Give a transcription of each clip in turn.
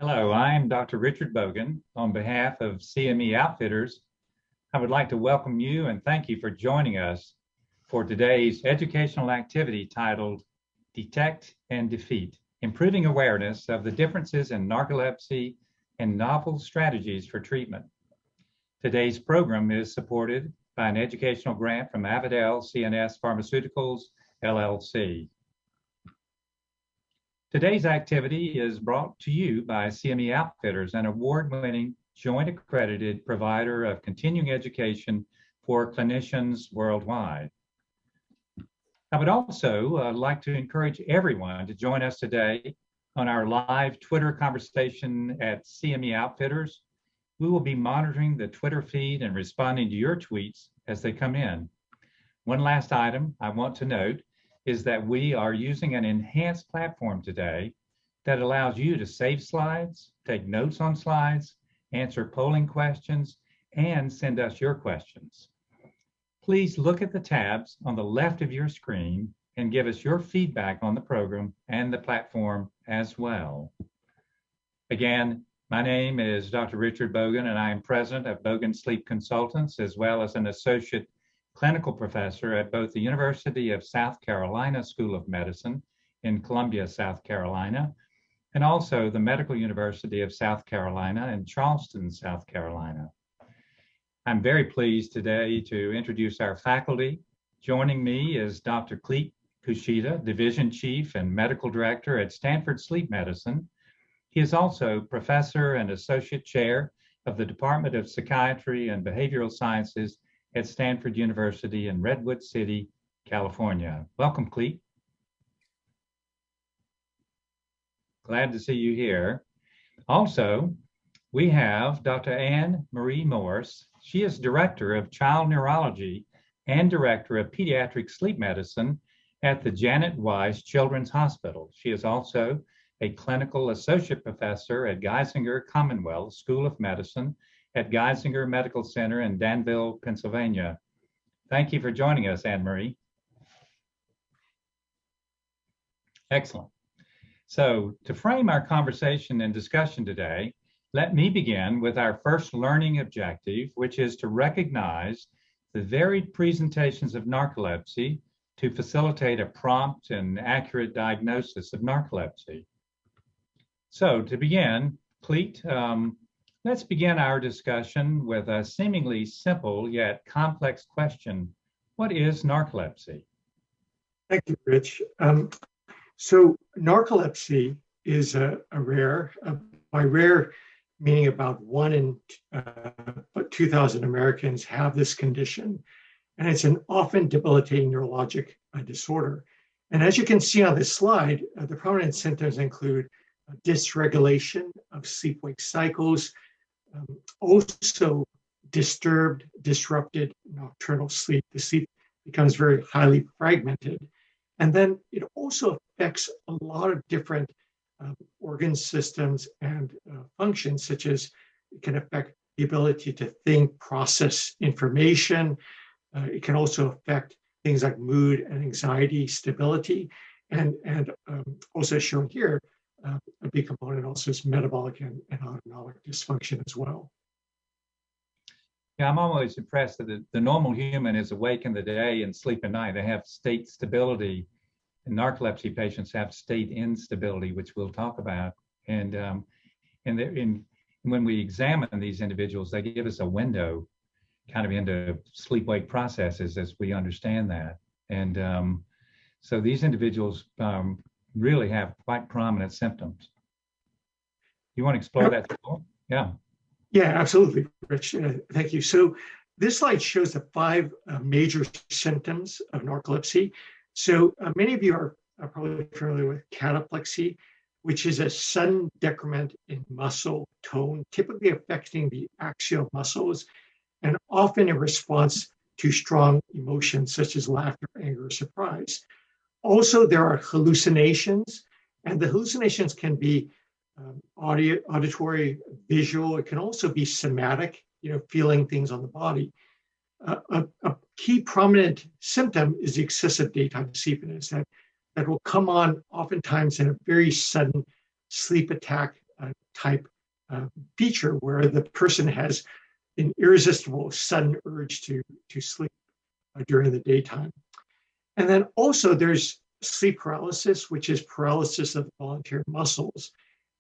Hello, I'm Dr. Richard Bogan. On behalf of CME Outfitters, I would like to welcome you and thank you for joining us for today's educational activity titled Detect and Defeat, Improving Awareness of the Differences in Narcolepsy and Novel Strategies for Treatment. Today's program is supported by an educational grant from Avadel CNS Pharmaceuticals, LLC. Today's activity is brought to you by CME Outfitters, an award-winning, joint-accredited provider of continuing education for clinicians worldwide. I would also like to encourage everyone to join us today on our live Twitter conversation at CME Outfitters. We will be monitoring the Twitter feed and responding to your tweets as they come in. One last item I want to note is that we are using an enhanced platform today that allows you to save slides, take notes on slides, answer polling questions, and send us your questions. Please look at the tabs on the left of your screen and give us your feedback on the program and the platform as well. Again, my name is Dr. Richard Bogan, and I am president of Bogan Sleep Consultants, as well as an associate clinical professor at both the University of South Carolina School of Medicine in Columbia, South Carolina, and also the Medical University of South Carolina in Charleston, South Carolina. I'm very pleased today to introduce our faculty. Joining me is Dr. Cleet Kushida, Division Chief and Medical Director at Stanford Sleep Medicine. He is also Professor and Associate Chair of the Department of Psychiatry and Behavioral Sciences at Stanford University in Redwood City, California. Welcome, Cleet. Glad to see you here. Also, we have Dr. Anne Marie Morse. She is Director of Child Neurology and Director of Pediatric Sleep Medicine at the Janet Weiss Children's Hospital. She is also a Clinical Associate Professor at Geisinger Commonwealth School of Medicine at Geisinger Medical Center in Danville, Pennsylvania. Thank you for joining us, Anne-Marie. Excellent. So to frame our conversation and discussion today, let me begin with our first learning objective, which is to recognize the varied presentations of narcolepsy to facilitate a prompt and accurate diagnosis of narcolepsy. So to begin, Cleet, let's begin our discussion with a seemingly simple yet complex question. What is narcolepsy? Thank you, Rich. So narcolepsy is a rare, by rare meaning about 1 in 2,000 Americans have this condition. And it's an often debilitating neurologic disorder. And as you can see on this slide, the prominent symptoms include dysregulation of sleep-wake cycles, also disturbed, disrupted nocturnal sleep. The sleep becomes very highly fragmented. And then it also affects a lot of different organ systems and functions, such as it can affect the ability to think, process information. It can also affect things like mood and anxiety, stability, and also shown here, a big component also is metabolic and autonomic dysfunction as well. Yeah, I'm always impressed that the normal human is awake in the day and sleep at night. They have state stability, and narcolepsy patients have state instability, which we'll talk about. And when we examine these individuals, they give us a window kind of into sleep-wake processes as we understand that. And so these individuals really have quite prominent symptoms. You want to explore that? Yeah. Yeah, absolutely, Rich. Thank you. So this slide shows the 5 major symptoms of narcolepsy. So many of you are probably familiar with cataplexy, which is a sudden decrement in muscle tone, typically affecting the axial muscles, and often in response to strong emotions such as laughter, anger, or surprise. Also, there are hallucinations, and the hallucinations can be auditory, visual. It can also be somatic, feeling things on the body. A key prominent symptom is the excessive daytime sleepiness that will come on oftentimes in a very sudden sleep attack type feature where the person has an irresistible sudden urge to sleep during the daytime. And then also there's sleep paralysis, which is paralysis of the voluntary muscles.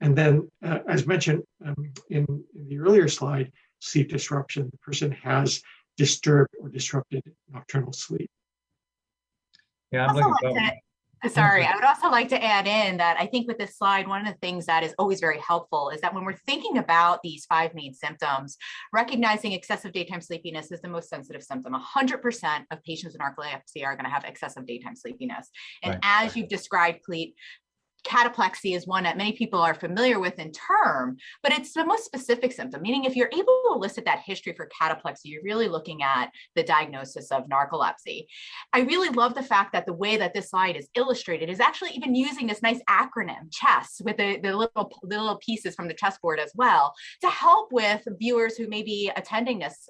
And then, as mentioned in the earlier slide, sleep disruption. The person has disturbed or disrupted nocturnal sleep. Yeah, I'm looking forward. Sorry, I would also like to add in that I think with this slide, one of the things that is always very helpful is that when we're thinking about these 5 main symptoms, recognizing excessive daytime sleepiness is the most sensitive symptom. 100% of patients with narcolepsy are going to have excessive daytime sleepiness. And Right. as you've described, Clete, cataplexy is one that many people are familiar with in term, but it's the most specific symptom, meaning if you're able to elicit that history for cataplexy, you're really looking at the diagnosis of narcolepsy. I really love the fact that the way that this slide is illustrated is actually even using this nice acronym, CHESS, with the little pieces from the chessboard as well, to help with viewers who may be attending this,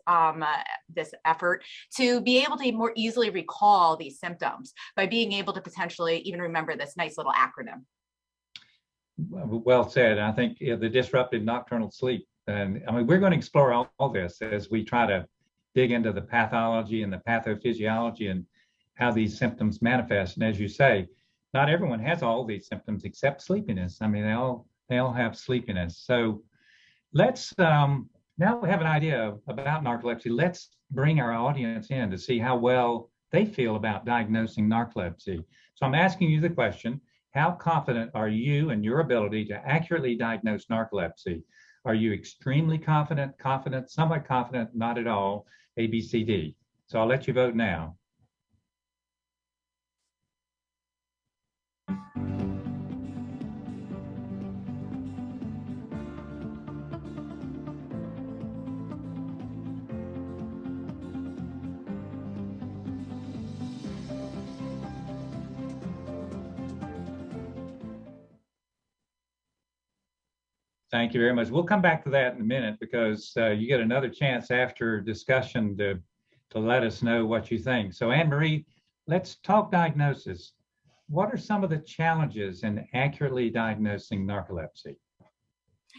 this effort to be able to more easily recall these symptoms by being able to potentially even remember this nice little acronym. Well said. I think the disrupted nocturnal sleep, and I mean, we're going to explore all this as we try to dig into the pathology and the pathophysiology and how these symptoms manifest. And as you say, not everyone has all these symptoms except sleepiness. I mean, they all have sleepiness. So let's now we have an idea about narcolepsy. Let's bring our audience in to see how well they feel about diagnosing narcolepsy. So I'm asking you the question: how confident are you in your ability to accurately diagnose narcolepsy? Are you extremely confident, somewhat confident, not at all, A, B, C, D? So I'll let you vote now. Thank you very much. We'll come back to that in a minute because you get another chance after discussion to let us know what you think. So Anne-Marie, let's talk diagnosis. What are some of the challenges in accurately diagnosing narcolepsy?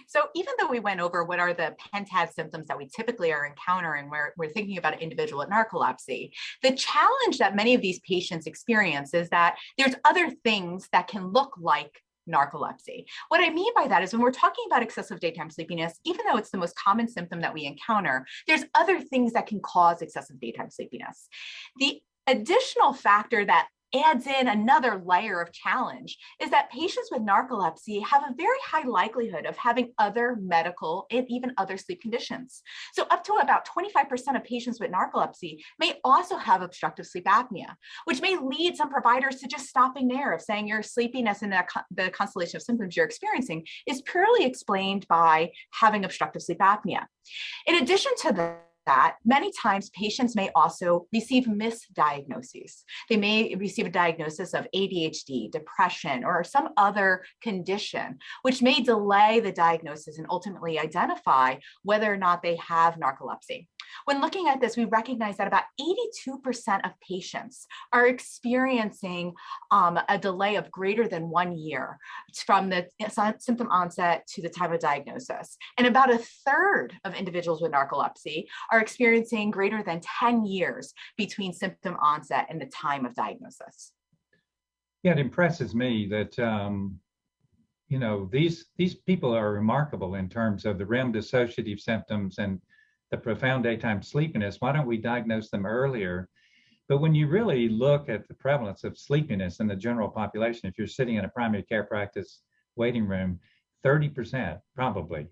So even though we went over what are the pentad symptoms that we typically are encountering where we're thinking about an individual with narcolepsy, the challenge that many of these patients experience is that there's other things that can look like narcolepsy. What I mean by that is when we're talking about excessive daytime sleepiness, even though it's the most common symptom that we encounter, there's other things that can cause excessive daytime sleepiness. The additional factor that adds in another layer of challenge is that patients with narcolepsy have a very high likelihood of having other medical and even other sleep conditions. So up to about 25% of patients with narcolepsy may also have obstructive sleep apnea, which may lead some providers to just stopping there of saying your sleepiness and the constellation of symptoms you're experiencing is purely explained by having obstructive sleep apnea. In addition to that, many times patients may also receive misdiagnoses. They may receive a diagnosis of ADHD, depression, or some other condition, which may delay the diagnosis and ultimately identify whether or not they have narcolepsy. When looking at this, we recognize that about 82% of patients are experiencing a delay of greater than 1 year from the symptom onset to the time of diagnosis. And about a third of individuals with narcolepsy are experiencing greater than 10 years between symptom onset and the time of diagnosis. Yeah, it impresses me that you know, these people are remarkable in terms of the REM dissociative symptoms and the profound daytime sleepiness. Why don't we diagnose them earlier? But when you really look at the prevalence of sleepiness in the general population, if you're sitting in a primary care practice waiting room, 30% probably,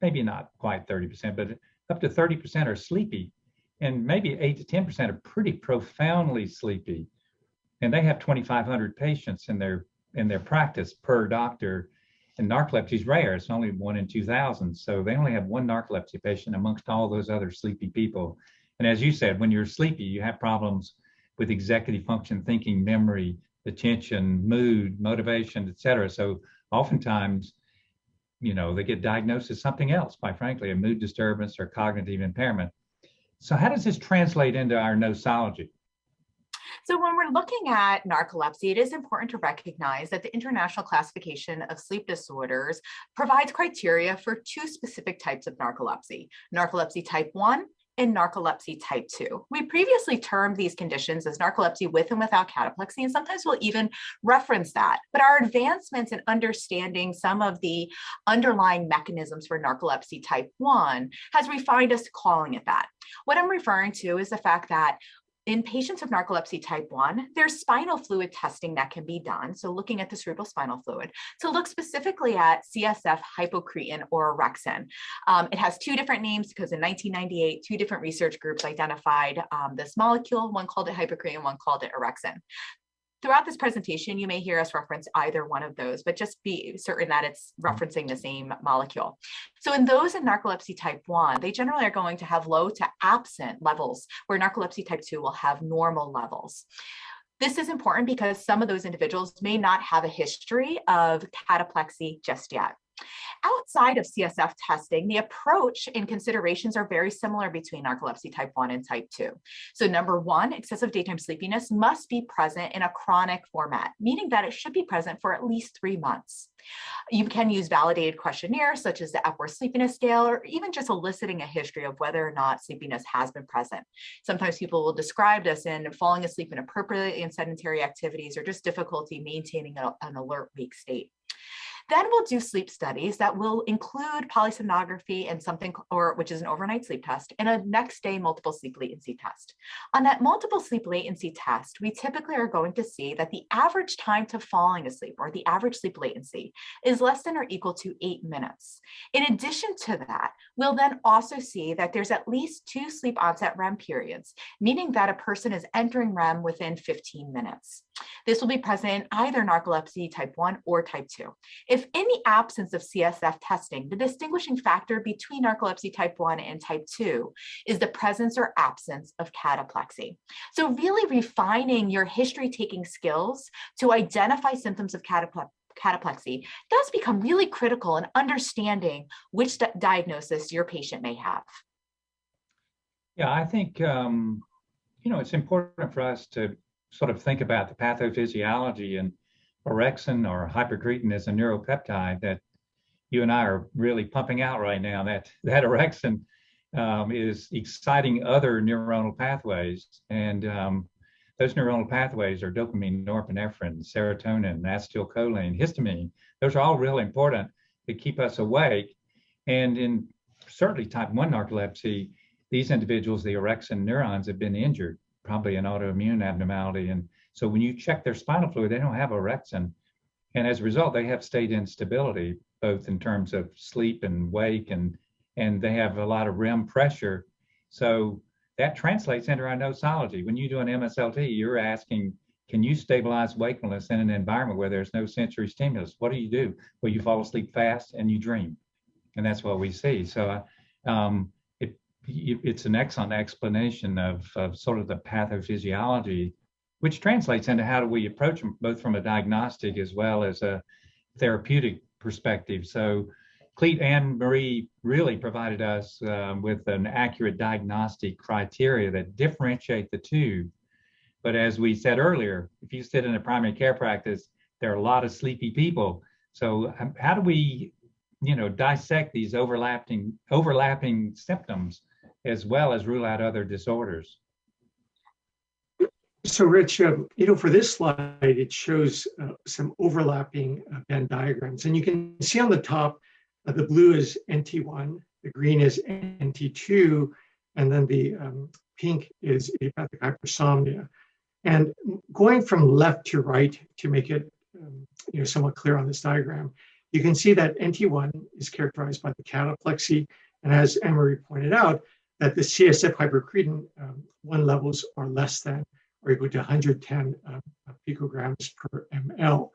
maybe not quite 30%, but up to 30% are sleepy, and maybe 8 to 10% are pretty profoundly sleepy. And they have 2,500 patients in their practice per doctor. And narcolepsy is rare. It's only 1 in 2,000. So they only have one narcolepsy patient amongst all those other sleepy people. And as you said, when you're sleepy, you have problems with executive function, thinking, memory, attention, mood, motivation, et cetera. So oftentimes, you know, they get diagnosed as something else, quite frankly, a mood disturbance or cognitive impairment. So how does this translate into our nosology? So when we're looking at narcolepsy, it is important to recognize that the International Classification of Sleep Disorders provides criteria for two specific types of narcolepsy: narcolepsy type 1 and narcolepsy type 2. We previously termed these conditions as narcolepsy with and without cataplexy, and sometimes we'll even reference that. But our advancements in understanding some of the underlying mechanisms for narcolepsy type 1 has refined us to calling it that. What I'm referring to is the fact that in patients of narcolepsy type 1, there's spinal fluid testing that can be done. So looking at the cerebral spinal fluid to look specifically at CSF hypocretin or orexin. It has two different names because in 1998, two different research groups identified this molecule. One called it hypocretin, one called it orexin. Throughout this presentation, you may hear us reference either one of those, but just be certain that it's referencing the same molecule. So in those in narcolepsy type 1, they generally are going to have low to absent levels, where narcolepsy type 2 will have normal levels. This is important because some of those individuals may not have a history of cataplexy just yet. Outside of CSF testing, the approach and considerations are very similar between narcolepsy type 1 and type 2. So number one, excessive daytime sleepiness must be present in a chronic format, meaning that it should be present for at least 3 months. You can use validated questionnaires such as the Epworth Sleepiness Scale, or even just eliciting a history of whether or not sleepiness has been present. Sometimes people will describe this in falling asleep inappropriately in sedentary activities or just difficulty maintaining an alert wake state. Then we'll do sleep studies that will include polysomnography and which is an overnight sleep test, and a next day multiple sleep latency test. On that multiple sleep latency test, we typically are going to see that the average time to falling asleep, or the average sleep latency, is less than or equal to 8 minutes. In addition to that, we'll then also see that there's at least 2 sleep onset REM periods, meaning that a person is entering REM within 15 minutes. This will be present in either narcolepsy type 1 or type 2. If in the absence of CSF testing, the distinguishing factor between narcolepsy type 1 and type 2 is the presence or absence of cataplexy. So really refining your history-taking skills to identify symptoms of cataplexy does become really critical in understanding which diagnosis your patient may have. Yeah, I think, it's important for us to sort of think about the pathophysiology, and orexin or hypocretin is a neuropeptide that you and I are really pumping out right now. That orexin is exciting other neuronal pathways, and those neuronal pathways are dopamine, norepinephrine, serotonin, acetylcholine, histamine. Those are all really important to keep us awake. And in certainly type 1 narcolepsy, these individuals, the orexin neurons have been injured, probably an autoimmune abnormality. And so when you check their spinal fluid, they don't have orexin. And as a result, they have state instability, both in terms of sleep and wake, and they have a lot of REM pressure. So that translates into our nosology. When you do an MSLT, you're asking, can you stabilize wakefulness in an environment where there's no sensory stimulus? What do? Well, you fall asleep fast and you dream. And that's what we see. So it's an excellent explanation of sort of the pathophysiology, which translates into how do we approach them, both from a diagnostic as well as a therapeutic perspective. So Clete and Marie really provided us with an accurate diagnostic criteria that differentiate the two. But as we said earlier, if you sit in a primary care practice, there are a lot of sleepy people. So how do we, dissect these overlapping symptoms as well as rule out other disorders? So Rich, for this slide, it shows some overlapping Venn diagrams. And you can see on the top, the blue is NT1, the green is NT2, and then the pink is idiopathic hypersomnia. And going from left to right to make it somewhat clear on this diagram, you can see that NT1 is characterized by the cataplexy. And as Anne-Marie pointed out, that the CSF hypocretin 1 levels are less than or equal to 110 picograms per ml.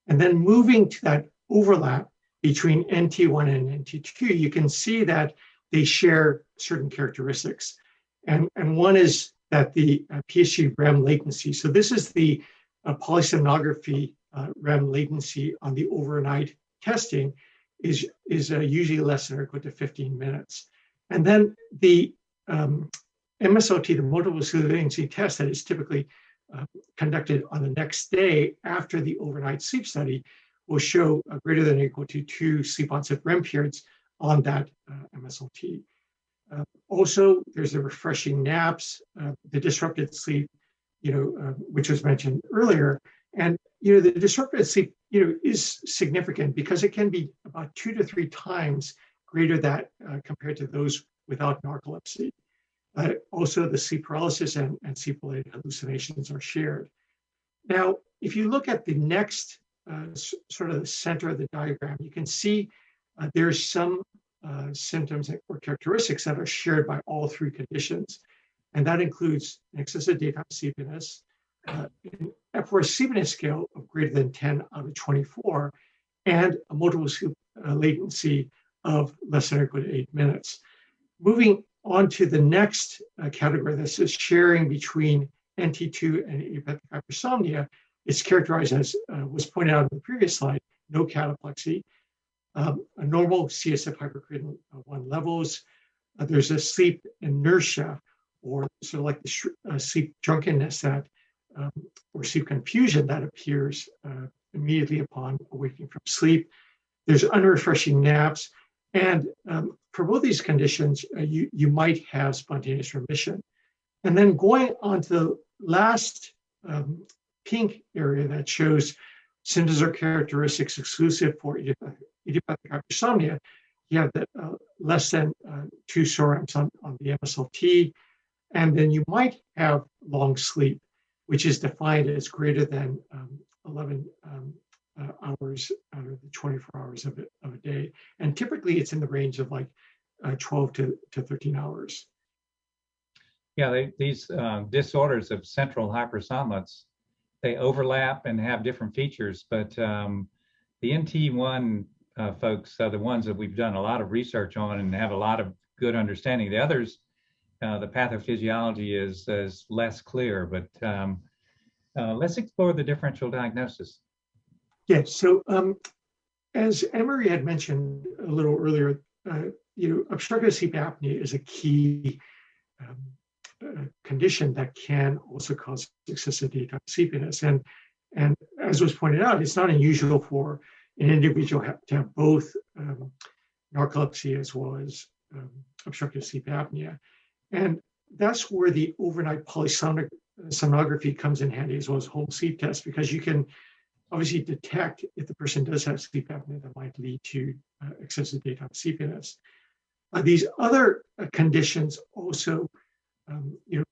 And then moving to that overlap between NT1 and NT2, you can see that they share certain characteristics. And one is that the PSG REM latency. So this is the polysomnography REM latency on the overnight testing is usually less than or equal to 15 minutes. And then the MSLT, the multiple sleep latency test that is typically conducted on the next day after the overnight sleep study will show greater than or equal to 2 sleep onset REM periods on that MSLT. Also, there's the refreshing naps, the disrupted sleep, which was mentioned earlier. And, the disrupted sleep, is significant because it can be about 2 to 3 times greater that compared to those without narcolepsy. Also, the sleep paralysis and sleep-related hallucinations are shared. Now, if you look at the next sort of the center of the diagram, you can see there's some symptoms or characteristics that are shared by all 3 conditions. And that includes an excessive daytime sleepiness, an Epworth sleepiness scale of greater than 10 out of 24, and a multiple sleep latency of less than or equal to 8 minutes. Moving on to the next category, this is sharing between NT2 and idiopathic hypersomnia. It's characterized as was pointed out in the previous slide, no cataplexy, a normal CSF hypercretin 1 levels. There's a sleep inertia, or sort of like the sleep drunkenness that, or sleep confusion that appears immediately upon awakening from sleep. There's unrefreshing naps. And for both these conditions, you might have spontaneous remission. And then going on to the last pink area that shows symptoms or characteristics exclusive for idiopathic hypersomnia, you have the less than 2 SORMs on the MSLT, and then you might have long sleep, which is defined as greater than 11 hours out of the 24 hours of a day. And typically it's in the range of like 12 to 13 hours. Yeah, these disorders of central hypersomnolence, they overlap and have different features, but the NT1 folks are the ones that we've done a lot of research on and have a lot of good understanding. The others, the pathophysiology is less clear, but let's explore the differential diagnosis. Yeah, so as Emery had mentioned a little earlier, obstructive sleep apnea is a key condition that can also cause excessive daytime sleepiness. And as was pointed out, it's not unusual for an individual to have both narcolepsy as well as obstructive sleep apnea. And that's where the overnight polysomnography comes in handy, as well as home sleep tests, because you can obviously detect if the person does have sleep apnea that might lead to excessive daytime sleepiness. These other conditions also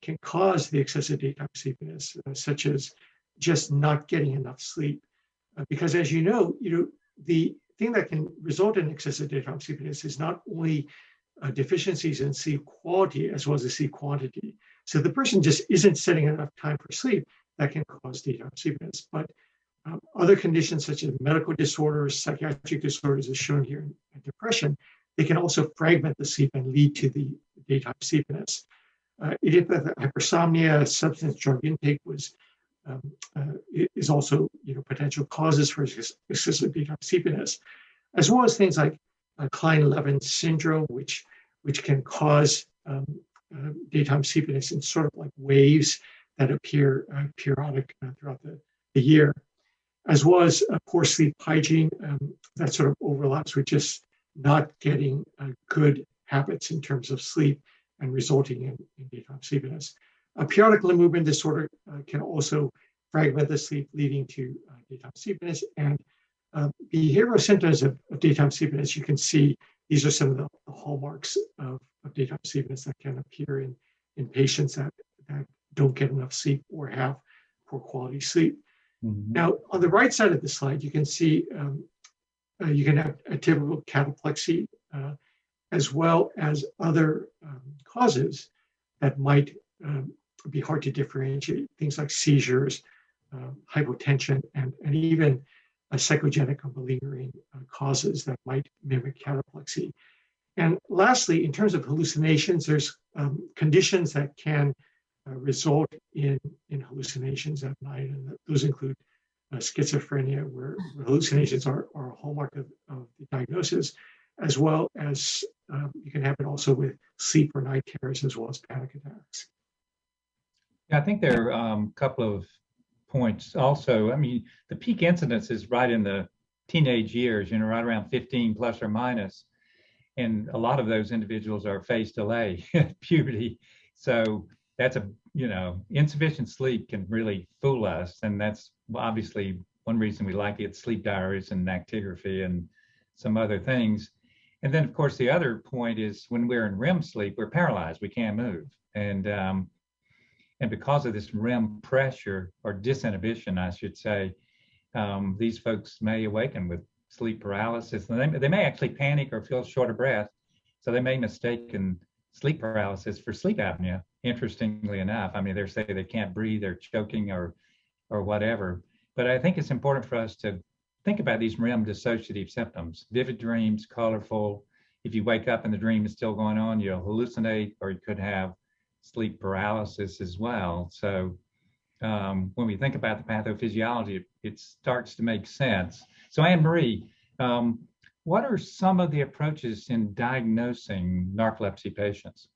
can cause the excessive daytime sleepiness, such as just not getting enough sleep. Because as you know, the thing that can result in excessive daytime sleepiness is not only deficiencies in sleep quality as well as the sleep quantity. So the person just isn't setting enough time for sleep that can cause daytime sleepiness. But other conditions such as medical disorders, psychiatric disorders, as shown here in depression, they can also fragment the sleep and lead to the daytime sleepiness. Idiopathic hypersomnia, substance drug intake is also potential causes for excessive daytime sleepiness, as well as things like Klein-Levin syndrome, which can cause daytime sleepiness in sort of like waves that appear periodic throughout the year, as well as poor sleep hygiene that sort of overlaps with just not getting good habits in terms of sleep and resulting in daytime sleepiness. Periodic limb movement disorder can also fragment the sleep, leading to daytime sleepiness. And behavioral symptoms of daytime sleepiness, you can see these are some of the hallmarks of daytime sleepiness that can appear in patients that don't get enough sleep or have poor quality sleep. Mm-hmm. Now, on the right side of the slide, you can see you can have a typical cataplexy as well as other causes that might be hard to differentiate, things like seizures, hypotension, and even psychogenic or malingering causes that might mimic cataplexy. And lastly, in terms of hallucinations, there's conditions that can result in hallucinations at night, and those include schizophrenia, where hallucinations are a hallmark of the diagnosis, as well as you can have it also with sleep or night terrors, as well as panic attacks. Yeah, I think there are a couple of points also. I mean, the peak incidence is right in the teenage years, right around 15 plus or minus. And a lot of those individuals are phase delay puberty. So that's insufficient sleep can really fool us. And that's obviously one reason we like it, sleep diaries and actigraphy and some other things. And then, of course, the other point is when we're in REM sleep, we're paralyzed, we can't move. And because of this REM pressure or disinhibition, I should say, these folks may awaken with sleep paralysis. And they may actually panic or feel short of breath. So they may mistake sleep paralysis for sleep apnea, interestingly enough. I mean, they say they can't breathe, they're choking or whatever. But I think it's important for us to think about these REM dissociative symptoms, vivid dreams, colorful. If you wake up and the dream is still going on, you'll hallucinate, or you could have sleep paralysis as well. So when we think about the pathophysiology, it starts to make sense. So Anne-Marie, what are some of the approaches in diagnosing narcolepsy patients?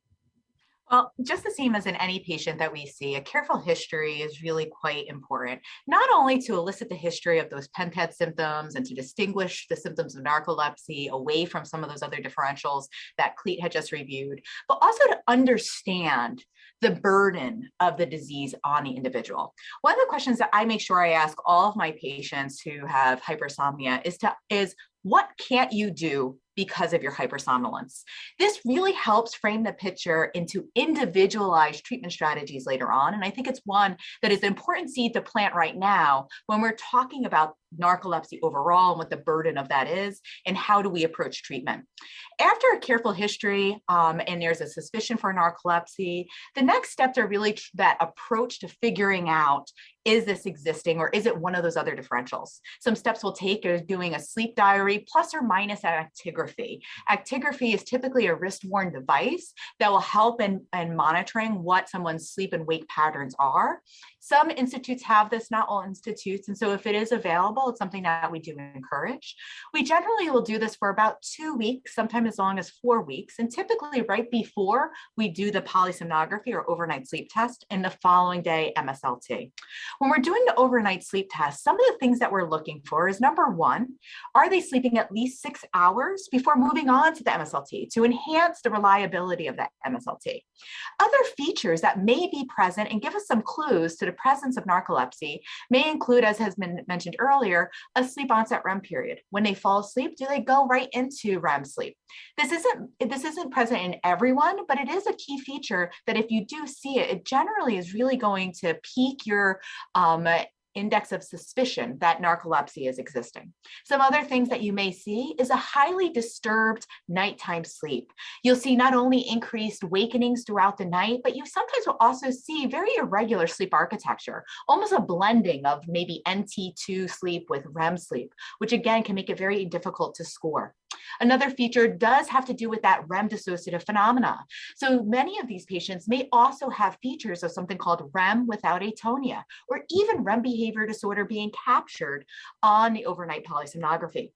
Well, just the same as in any patient that we see, a careful history is really quite important, not only to elicit the history of those pentad symptoms and to distinguish the symptoms of narcolepsy away from some of those other differentials that Clete had just reviewed, but also to understand the burden of the disease on the individual. One of the questions that I make sure I ask all of my patients who have hypersomnia is what can't you do because of your hypersomnolence? This really helps frame the picture into individualized treatment strategies later on. And I think it's one that is an important seed to plant right now when we're talking about narcolepsy overall and what the burden of that is and how do we approach treatment. After a careful history and there's a suspicion for narcolepsy, the next steps are really that approach to figuring out, is this existing or is it one of those other differentials? Some steps we'll take is doing a sleep diary plus or minus actigraphy. Actigraphy is typically a wrist-worn device that will help in monitoring what someone's sleep and wake patterns are. Some institutes have this, not all institutes. And so if it is available, it's something that we do encourage. We generally will do this for about 2 weeks, sometimes as long as 4 weeks. And typically right before we do the polysomnography or overnight sleep test, and the following day MSLT. When we're doing the overnight sleep test, some of the things that we're looking for is number one, are they sleeping at least 6 hours before moving on to the MSLT to enhance the reliability of that MSLT? Other features that may be present and give us some clues to the presence of narcolepsy may include, as has been mentioned earlier, a sleep onset REM period. When they fall asleep, do they go right into REM sleep? This isn't present in everyone, but it is a key feature that if you do see it, it generally is really going to pique your index of suspicion that narcolepsy is existing. Some other things that you may see is a highly disturbed nighttime sleep. You'll see not only increased wakenings throughout the night, but you sometimes will also see very irregular sleep architecture, almost a blending of maybe NT2 sleep with REM sleep, which again can make it very difficult to score. Another feature does have to do with that REM dissociative phenomena. So many of these patients may also have features of something called REM without atonia, or even REM behavior disorder being captured on the overnight polysomnography.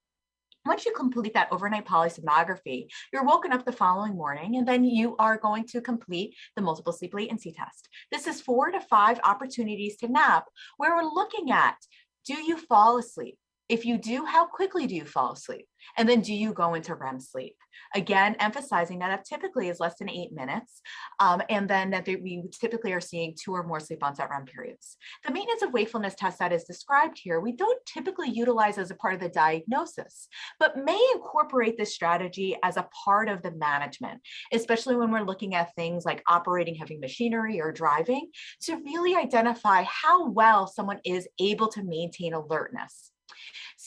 Once you complete that overnight polysomnography, you're woken up the following morning, and then you are going to complete the multiple sleep latency test. This is 4 to 5 opportunities to nap, where we're looking at, do you fall asleep? If you do, how quickly do you fall asleep? And then do you go into REM sleep? Again, emphasizing that it typically is less than 8 minutes. And then that we typically are seeing 2 or more sleep onset REM periods. The maintenance of wakefulness test that is described here, we don't typically utilize as a part of the diagnosis, but may incorporate this strategy as a part of the management, especially when we're looking at things like operating heavy machinery or driving, to really identify how well someone is able to maintain alertness.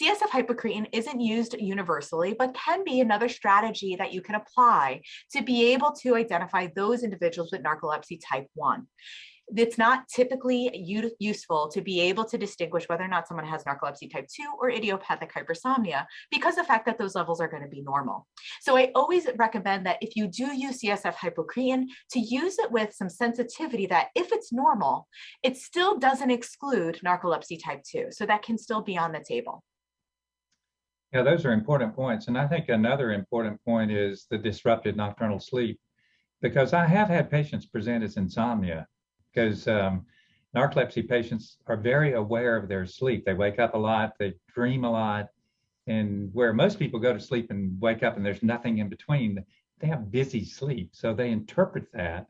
CSF hypocretin isn't used universally, but can be another strategy that you can apply to be able to identify those individuals with narcolepsy type 1. It's not typically useful to be able to distinguish whether or not someone has narcolepsy type 2 or idiopathic hypersomnia because of the fact that those levels are going to be normal. So I always recommend that if you do use CSF hypocretin, to use it with some sensitivity that if it's normal, it still doesn't exclude narcolepsy type 2. So that can still be on the table. Yeah, those are important points. And I think another important point is the disrupted nocturnal sleep, because I have had patients present as insomnia because narcolepsy patients are very aware of their sleep. They wake up a lot, they dream a lot, and where most people go to sleep and wake up and there's nothing in between, they have busy sleep. So they interpret that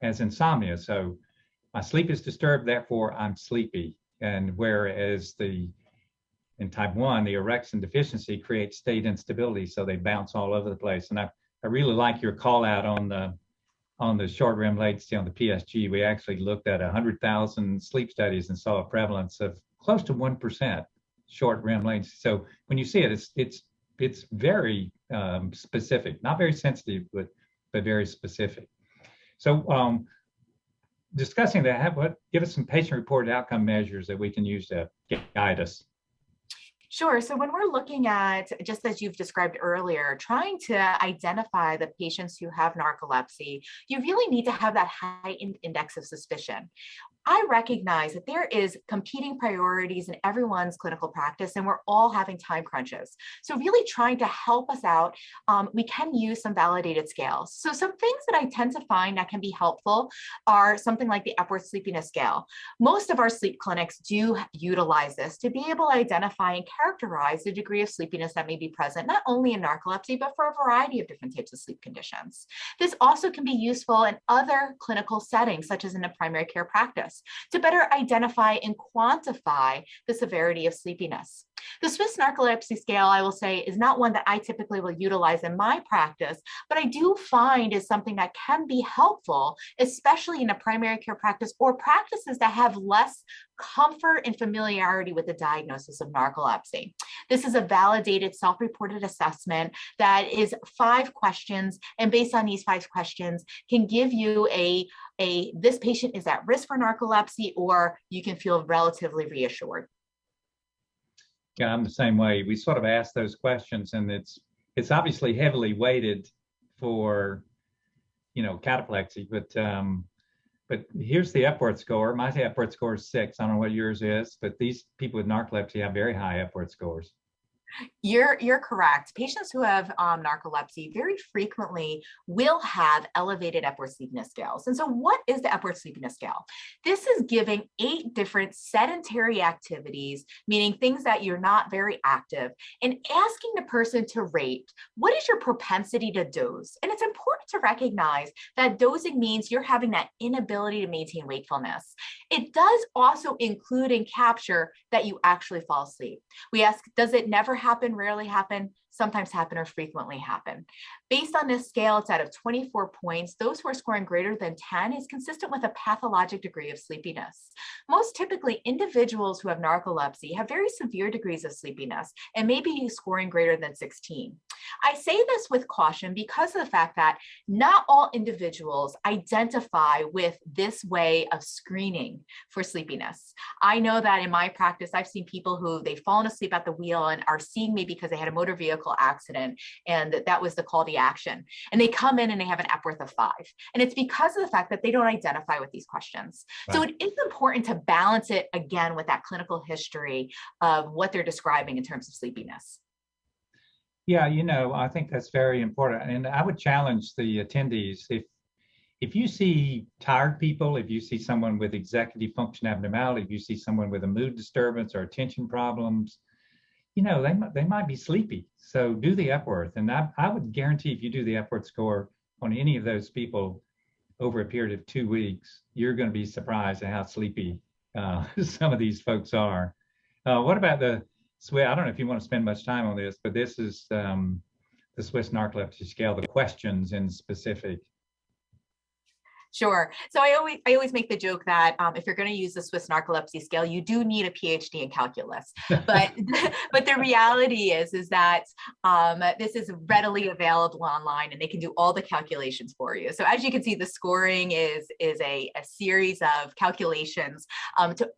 as insomnia. So my sleep is disturbed, therefore I'm sleepy. And whereas in type 1, the orexin deficiency creates state instability, so they bounce all over the place. And I really like your call out on the short REM latency on the PSG. We actually looked at 100,000 sleep studies and saw a prevalence of close to 1% short REM latency. So when you see it, it's very specific, not very sensitive, but very specific. So discussing that, give us some patient-reported outcome measures that we can use to guide us. Sure. So when we're looking at, just as you've described earlier, trying to identify the patients who have narcolepsy, you really need to have that high index of suspicion. I recognize that there is competing priorities in everyone's clinical practice, and we're all having time crunches. So really trying to help us out, we can use some validated scales. So some things that I tend to find that can be helpful are something like the Epworth Sleepiness Scale. Most of our sleep clinics do utilize this to be able to identify and characterize the degree of sleepiness that may be present, not only in narcolepsy, but for a variety of different types of sleep conditions. This also can be useful in other clinical settings, such as in a primary care practice, to better identify and quantify the severity of sleepiness. The Swiss Narcolepsy Scale, I will say, is not one that I typically will utilize in my practice, but I do find is something that can be helpful, especially in a primary care practice or practices that have less comfort and familiarity with the diagnosis of narcolepsy. This is a validated self-reported assessment that is 5 questions, and based on these 5 questions can give you this patient is at risk for narcolepsy, or you can feel relatively reassured. Yeah, I'm the same way. We sort of ask those questions, and it's obviously heavily weighted for, cataplexy, but here's the Epworth score. My Epworth score is 6. I don't know what yours is, but these people with narcolepsy have very high Epworth scores. You're correct. Patients who have narcolepsy very frequently will have elevated Epworth Sleepiness Scales. And so what is the Epworth Sleepiness Scale? This is giving 8 different sedentary activities, meaning things that you're not very active, and asking the person to rate, what is your propensity to doze? And it's important to recognize that dozing means you're having that inability to maintain wakefulness. It does also include and capture that you actually fall asleep. We ask, does it never happen, rarely happen, sometimes happen, or frequently happen? Based on this scale, it's out of 24 points. Those who are scoring greater than 10 is consistent with a pathologic degree of sleepiness. Most typically, individuals who have narcolepsy have very severe degrees of sleepiness and may be scoring greater than 16. I say this with caution because of the fact that not all individuals identify with this way of screening for sleepiness. I know that in my practice, I've seen people who they've fallen asleep at the wheel and are seeing me because they had a motor vehicle accident, and that was the call to action. And they come in and they have an Epworth of 5. And it's because of the fact that they don't identify with these questions. Right. So it is important to balance it again with that clinical history of what they're describing in terms of sleepiness. Yeah, I think that's very important. And I would challenge the attendees, if you see tired people, if you see someone with executive function abnormality, if you see someone with a mood disturbance or attention problems, they might be sleepy. So do the Epworth. And I would guarantee if you do the Epworth score on any of those people over a period of 2 weeks, you're going to be surprised at how sleepy some of these folks are. What about the Swiss? I don't know if you want to spend much time on this, but this is the Swiss Narcolepsy Scale, the questions in specific. Sure. So I always make the joke that if you're going to use the Swiss Narcolepsy Scale, you do need a PhD in calculus. But the reality is that this is readily available online, and they can do all the calculations for you. So as you can see, the scoring is a series of calculations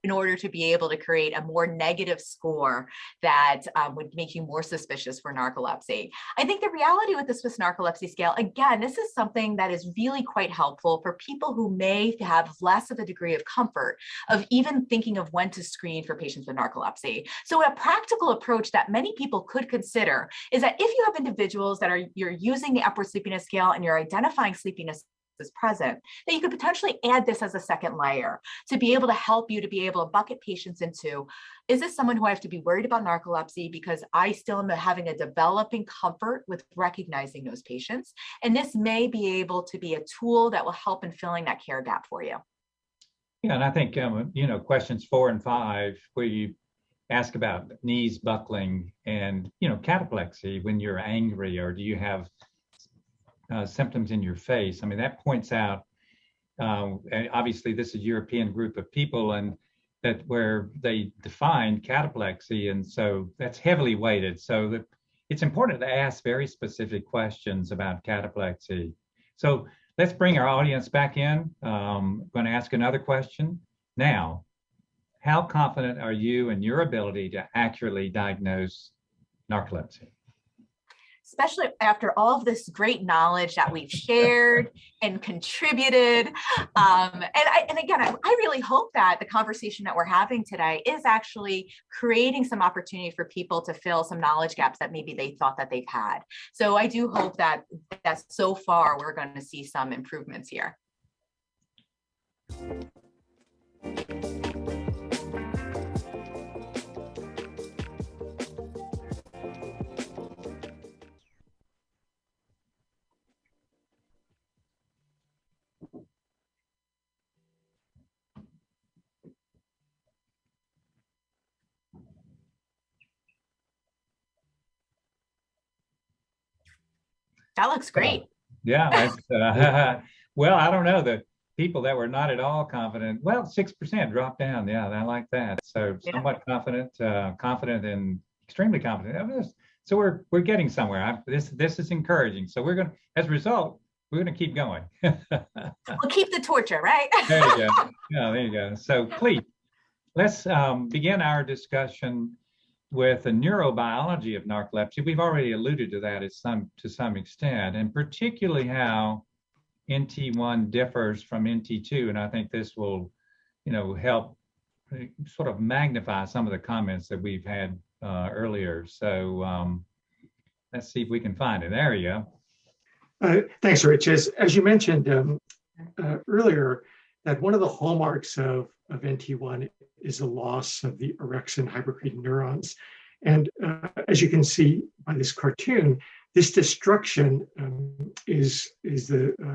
in order to be able to create a more negative score that would make you more suspicious for narcolepsy. I think the reality with the Swiss Narcolepsy Scale, again, this is something that is really quite helpful for people who may have less of a degree of comfort of even thinking of when to screen for patients with narcolepsy. So a practical approach that many people could consider is that if you have individuals that you're using the Epworth Sleepiness Scale and you're identifying sleepiness is present, that you could potentially add this as a second layer to be able to help you to be able to bucket patients into, is this someone who I have to be worried about narcolepsy because I still am having a developing comfort with recognizing those patients? And this may be able to be a tool that will help in filling that care gap for you. Yeah, and I think, questions 4 and 5, where you ask about knees buckling and, cataplexy when you're angry, or do you have symptoms in your face? I mean, that points out, obviously this is a European group of people, and that where they define cataplexy, and so that's heavily weighted. So that it's important to ask very specific questions about cataplexy. So let's bring our audience back in. I'm going to ask another question. Now, how confident are you in your ability to accurately diagnose narcolepsy? Especially after all of this great knowledge that we've shared and contributed. And again, I really hope that the conversation that we're having today is actually creating some opportunity for people to fill some knowledge gaps that maybe they thought that they've had. So I do hope that so far we're going to see some improvements here. That looks great. Yeah, well, I don't know. The people that were not at all confident, well, 6% dropped down. Yeah, I like that. So somewhat confident, confident, and extremely confident. So we're getting somewhere. This is encouraging. So we're going to, as a result, we're going to keep going. We'll keep the torture, right? There you go. Yeah, there you go. So, Clete, let's begin our discussion with the neurobiology of narcolepsy. We've already alluded to that to some extent, and particularly how NT1 differs from NT2. And I think this will, help sort of magnify some of the comments that we've had earlier. So let's see if we can find it. There you go. Thanks, Rich. As you mentioned earlier, that one of the hallmarks of NT1 is the loss of the orexin hypocretin neurons. And as you can see by this cartoon, this destruction is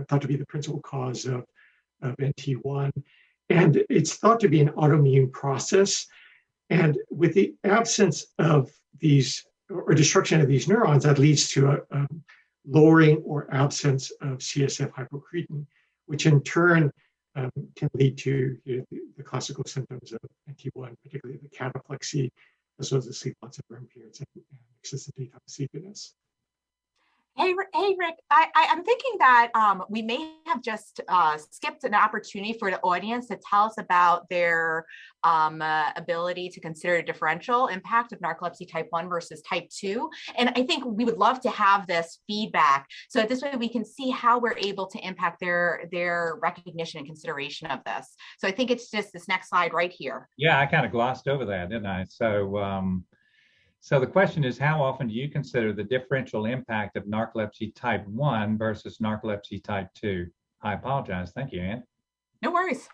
thought to be the principal cause of NT1. And it's thought to be an autoimmune process. And with the absence of these, or destruction of these neurons, that leads to a lowering or absence of CSF hypocretin, which in turn can lead to the classical symptoms of NT1, particularly the cataplexy, as well as the sleep loss of REM periods and excessive daytime sleepiness. Hey, Rick, I'm thinking that we may have just skipped an opportunity for the audience to tell us about their ability to consider a differential impact of narcolepsy type 1 versus type 2. And I think we would love to have this feedback so that this way we can see how we're able to impact their recognition and consideration of this. So I think it's just this next slide right here. Yeah, I kind of glossed over that, didn't I? So the question is, how often do you consider the differential impact of narcolepsy type 1 versus narcolepsy type 2? I apologize. Thank you, Ann. No worries.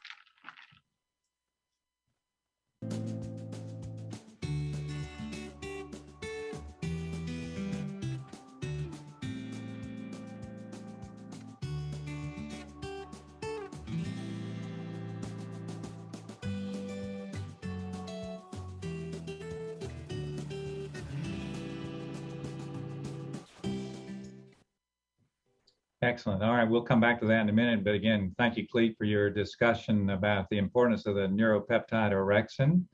Excellent. All right, we'll come back to that in a minute. But again, thank you, Clete, for your discussion about the importance of the neuropeptide orexin.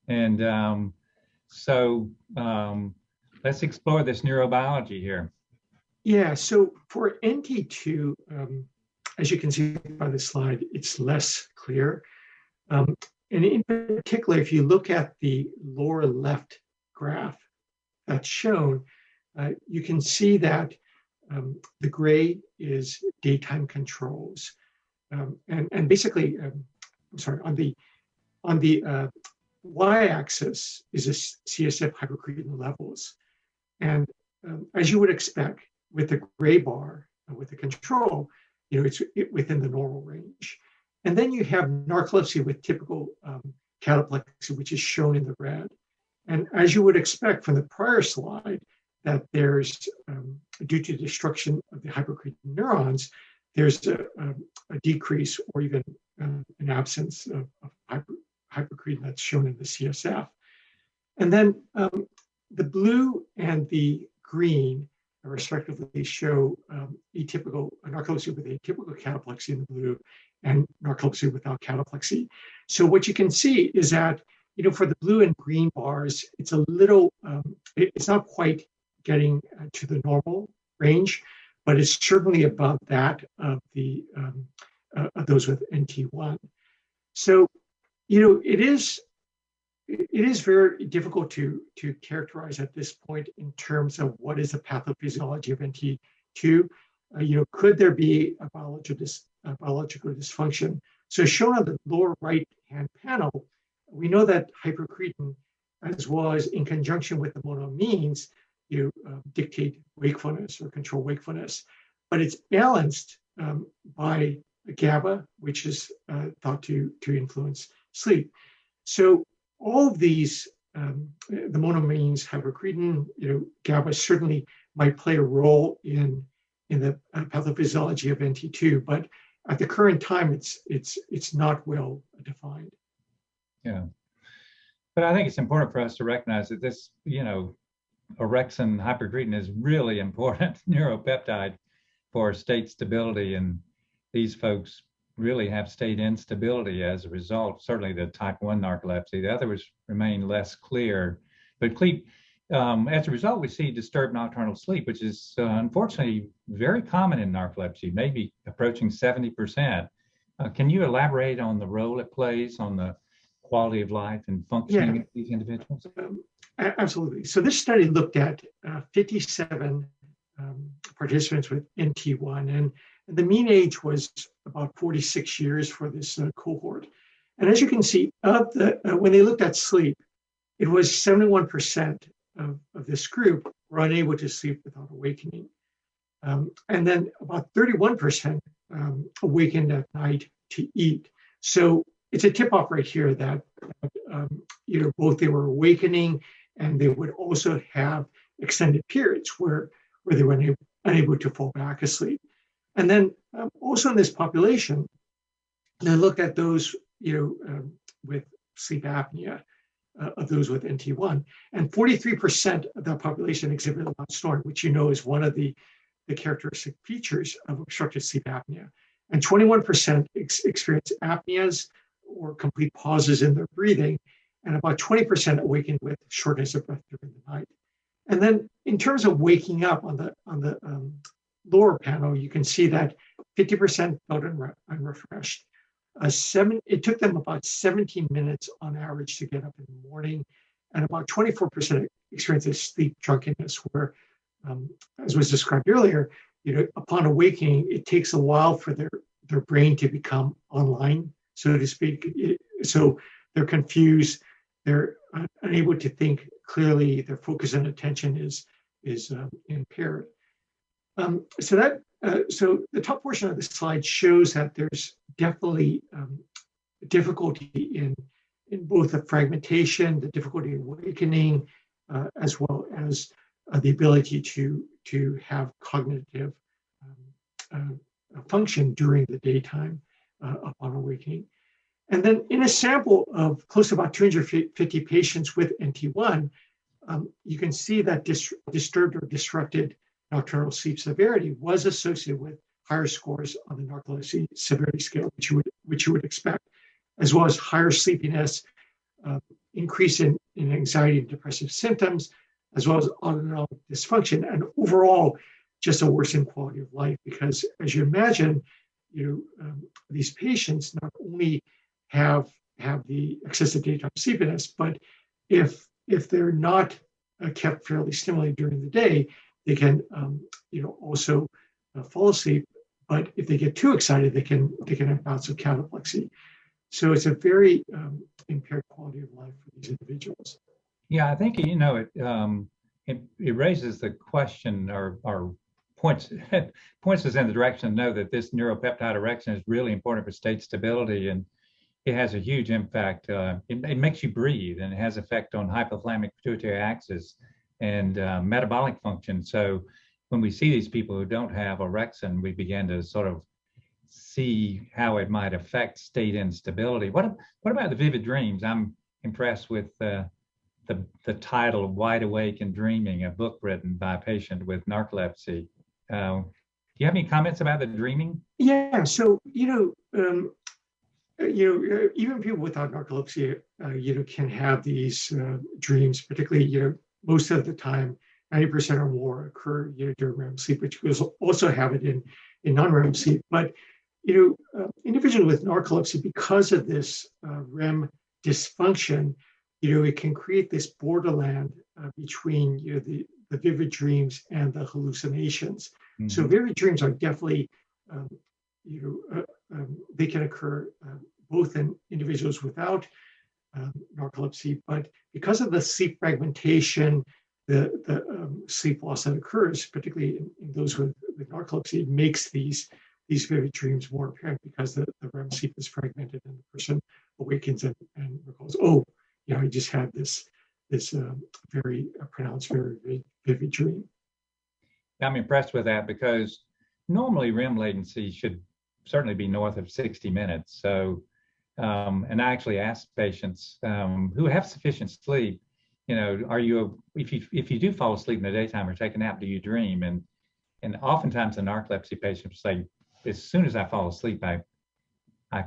And let's explore this neurobiology here. Yeah, so for NT2, as you can see by the slide, it's less clear. And in particular, if you look at the lower left graph that's shown, you can see that the gray is daytime controls, and basically, I'm sorry, on the y-axis is a CSF hypocretin levels, and as you would expect with the gray bar with the control, it's within the normal range. And then you have narcolepsy with typical cataplexy, which is shown in the red. And as you would expect from the prior slide, that there's, due to destruction of the hypocretin neurons, there's a decrease or even an absence of hypocretin that's shown in the CSF. And then the blue and the green respectively show atypical narcolepsy with atypical cataplexy in the blue and narcolepsy without cataplexy. So what you can see is that, for the blue and green bars, it's a little, it's not quite getting to the normal range, but it's certainly above that of the of those with NT1. So, it is very difficult to characterize at this point in terms of what is the pathophysiology of NT2. Could there be a biological dysfunction? So shown on the lower right-hand panel, we know that hypercretin, as well as in conjunction with the monoamines, dictate wakefulness or control wakefulness, but it's balanced by GABA, which is thought to influence sleep. So all of these, the monoamines, hypercretin, GABA certainly might play a role in the pathophysiology of NT2, but at the current time, it's not well defined. Yeah, but I think it's important for us to recognize that this, orexin hypercretin is really important neuropeptide for state stability, and these folks really have state instability as a result. Certainly the type 1 narcolepsy, the others remain less clear. But as a result, we see disturbed nocturnal sleep, which is unfortunately very common in narcolepsy, maybe approaching 70%. Can you elaborate on the role it plays on the quality of life and functioning of these individuals? Absolutely. So this study looked at 57 participants with NT1, and the mean age was about 46 years for this cohort. And as you can see, when they looked at sleep, it was 71% of this group were unable to sleep without awakening. And then about 31% awakened at night to eat. So it's a tip-off right here that both they were awakening and they would also have extended periods where they were unable to fall back asleep. And then also in this population, they looked at those with sleep apnea, of those with NT1, and 43% of that population exhibited loud snoring, which is one of the characteristic features of obstructive sleep apnea. And 21% experienced apneas or complete pauses in their breathing, and about 20% awakened with shortness of breath during the night. And then in terms of waking up on the lower panel, you can see that 50% felt unrefreshed. It took them about 17 minutes on average to get up in the morning, and about 24% experienced sleep drunkenness, where, as was described earlier, upon awakening, it takes a while for their brain to become online, so to speak. So they're confused, they're unable to think clearly, their focus and attention is impaired. So the top portion of the slide shows that there's definitely difficulty in both the fragmentation, the difficulty in awakening, as well as the ability to have cognitive function during the daytime upon awakening. And then in a sample of close to about 250 patients with NT1, you can see that disturbed or disrupted nocturnal sleep severity was associated with higher scores on the narcolepsy severity scale, which you would expect, as well as higher sleepiness, increase in anxiety and depressive symptoms, as well as autonomic dysfunction, and overall, just a worsened quality of life. Because as you imagine, these patients not only have the excessive daytime sleepiness, but if they're not kept fairly stimulated during the day, they can also fall asleep. But if they get too excited, they can have bouts of cataplexy. So it's a very impaired quality of life for these individuals. Yeah, I think it raises the question or points points us in the direction to know that this neuropeptide orexin is really important for state stability, and it has a huge impact. It makes you breathe, and it has effect on hypothalamic pituitary axis and metabolic function. So when we see these people who don't have orexin, we begin to sort of see how it might affect state instability. What about the vivid dreams? I'm impressed with the title "Wide Awake and Dreaming," a book written by a patient with narcolepsy. Do you have any comments about the dreaming? Yeah. So even people without narcolepsy, can have these dreams. Particularly, most of the time, 90% or more occur during REM sleep, which we also have it in non-REM sleep. But individuals with narcolepsy, because of this REM dysfunction, it can create this borderland between the vivid dreams and the hallucinations. Mm-hmm. So vivid dreams are definitely, they can occur both in individuals without narcolepsy, but because of the sleep fragmentation, the sleep loss that occurs, particularly in those with narcolepsy, it makes these vivid dreams more apparent because the REM sleep is fragmented and the person awakens and recalls, I just had this very pronounced, very vivid dream. I'm impressed with that because normally REM latency should certainly be north of 60 minutes. So, and I actually ask patients who have sufficient sleep, are you, if you do fall asleep in the daytime or take a nap, do you dream? And oftentimes the narcolepsy patients say, as soon as I fall asleep, I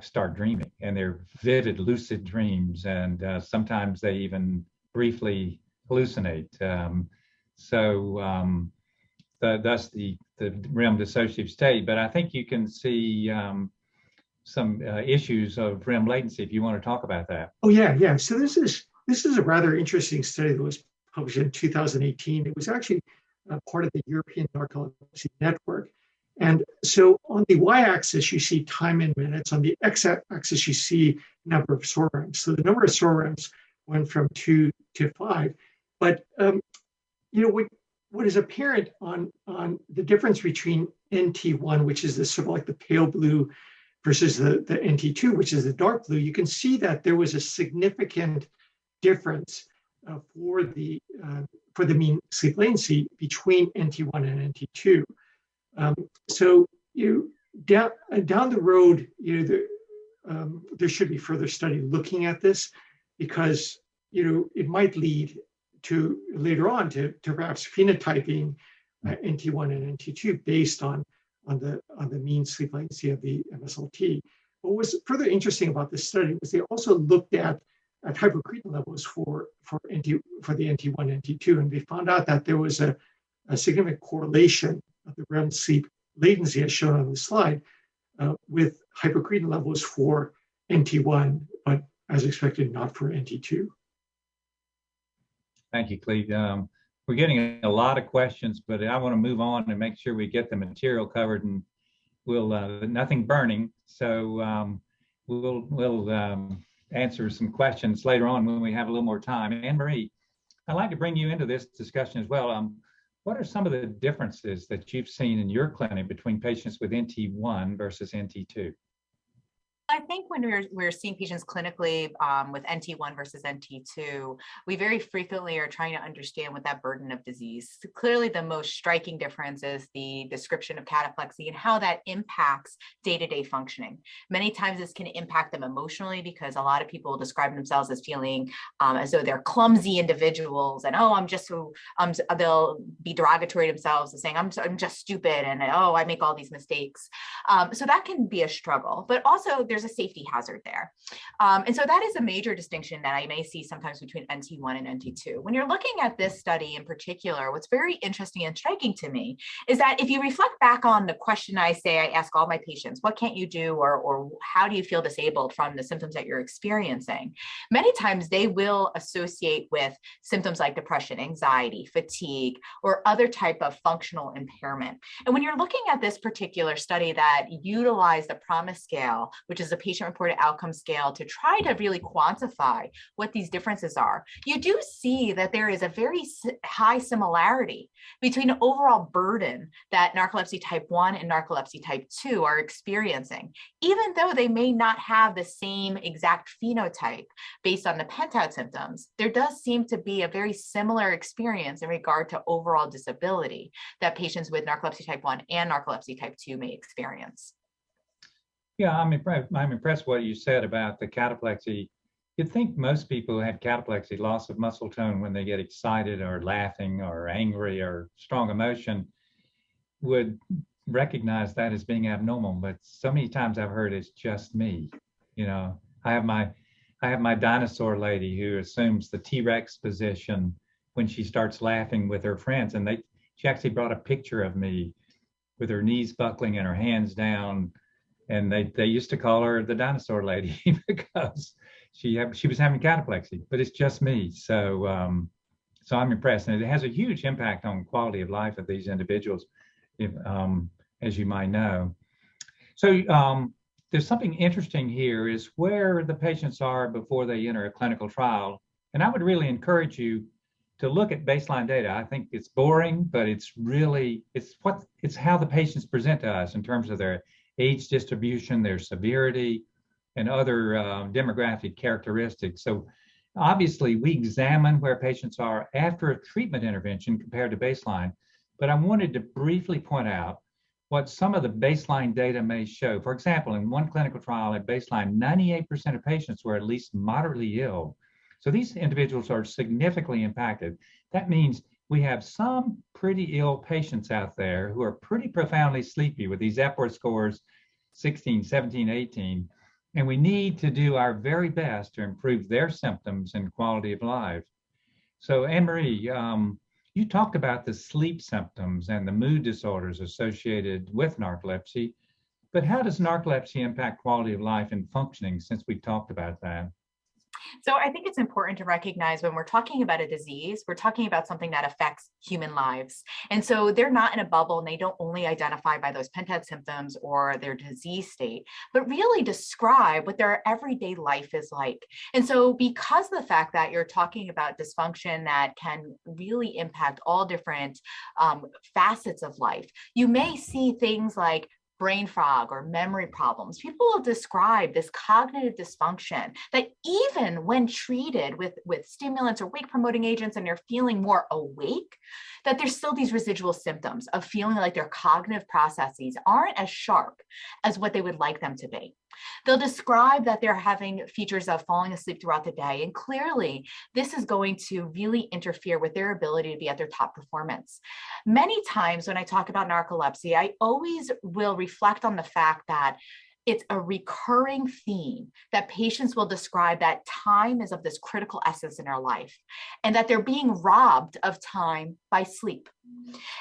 start dreaming, and they're vivid, lucid dreams, and sometimes they even briefly hallucinate. That's the REM dissociative state. But I think you can see some issues of REM latency if you want to talk about that. Oh yeah. So this is a rather interesting study that was published in 2018. It was actually part of the European Narcolepsy Network. And so on the y-axis, you see time in minutes. On the x-axis, you see number of SOR REMs. So the number of SOR REMs went from 2 to 5. But what is apparent on the difference between NT1, which is the sort of like the pale blue, versus the NT2, which is the dark blue, you can see that there was a significant difference for the mean sleep latency between NT1 and NT2. So down the road, there should be further study looking at this, because it might lead to later on to perhaps phenotyping NT1 and NT2 based on the mean sleep latency of the MSLT. What was further interesting about this study was they also looked at hypocretin levels for the NT1 and NT2, and they found out that there was a significant correlation of the REM sleep latency, as shown on the slide, with hypocretin levels for NT1, but as expected, not for NT2. Thank you, Cleve. We're getting a lot of questions, but I want to move on and make sure we get the material covered, and we'll nothing burning. So we'll answer some questions later on when we have a little more time. Anne-Marie, I'd like to bring you into this discussion as well. What are some of the differences that you've seen in your clinic between patients with NT1 versus NT2? I think when we're seeing patients clinically with NT1 versus NT2, we very frequently are trying to understand what that burden of disease. So clearly, the most striking difference is the description of cataplexy and how that impacts day-to-day functioning. Many times this can impact them emotionally, because a lot of people describe themselves as feeling as though they're clumsy individuals, and they'll be derogatory to themselves and saying, I'm just stupid, and I make all these mistakes. So that can be a struggle, but also there's a safety hazard there. And so that is a major distinction that I may see sometimes between NT1 and NT2. When you're looking at this study in particular, what's very interesting and striking to me is that if you reflect back on the question I ask all my patients, what can't you do, or how do you feel disabled from the symptoms that you're experiencing? Many times they will associate with symptoms like depression, anxiety, fatigue, or other type of functional impairment. And when you're looking at this particular study that utilized the PROMIS scale, which is a patient-reported outcome scale to try to really quantify what these differences are, you do see that there is a very high similarity between the overall burden that narcolepsy type 1 and narcolepsy type 2 are experiencing, even though they may not have the same exact phenotype based on the pentad symptoms. There does seem to be a very similar experience in regard to overall disability that patients with narcolepsy type 1 and narcolepsy type 2 may experience. Yeah, I'm impressed what you said about the cataplexy. You'd think most people who have cataplexy, loss of muscle tone when they get excited or laughing or angry or strong emotion, would recognize that as being abnormal. But so many times I've heard it's just me. You know, I have my dinosaur lady who assumes the T-Rex position when she starts laughing with her friends, and she actually brought a picture of me with her knees buckling and her hands down. And they used to call her the dinosaur lady because she was having cataplexy, but it's just me. So I'm impressed, and it has a huge impact on quality of life of these individuals, as you might know. So there's something interesting here is where the patients are before they enter a clinical trial, and I would really encourage you to look at baseline data. I think it's boring, but it's how the patients present to us in terms of their age distribution, their severity, and other demographic characteristics. So obviously we examine where patients are after a treatment intervention compared to baseline, but I wanted to briefly point out what some of the baseline data may show. For example, in one clinical trial at baseline, 98% of patients were at least moderately ill. So these individuals are significantly impacted. That means we have some pretty ill patients out there who are pretty profoundly sleepy with these Epworth scores 16, 17, 18, and we need to do our very best to improve their symptoms and quality of life. So Anne-Marie, you talked about the sleep symptoms and the mood disorders associated with narcolepsy, but how does narcolepsy impact quality of life and functioning, since we talked about that? So I think it's important to recognize when we're talking about a disease, we're talking about something that affects human lives. And so they're not in a bubble, and they don't only identify by those pentad symptoms or their disease state, but really describe what their everyday life is like. And so because of the fact that you're talking about dysfunction that can really impact all different facets of life, you may see things like brain fog or memory problems. People will describe this cognitive dysfunction that even when treated with stimulants or wake promoting agents and they're feeling more awake, that there's still these residual symptoms of feeling like their cognitive processes aren't as sharp as what they would like them to be. They'll describe that they're having features of falling asleep throughout the day. And clearly, this is going to really interfere with their ability to be at their top performance. Many times when I talk about narcolepsy, I always will reflect on the fact that it's a recurring theme that patients will describe that time is of this critical essence in their life, and that they're being robbed of time by sleep.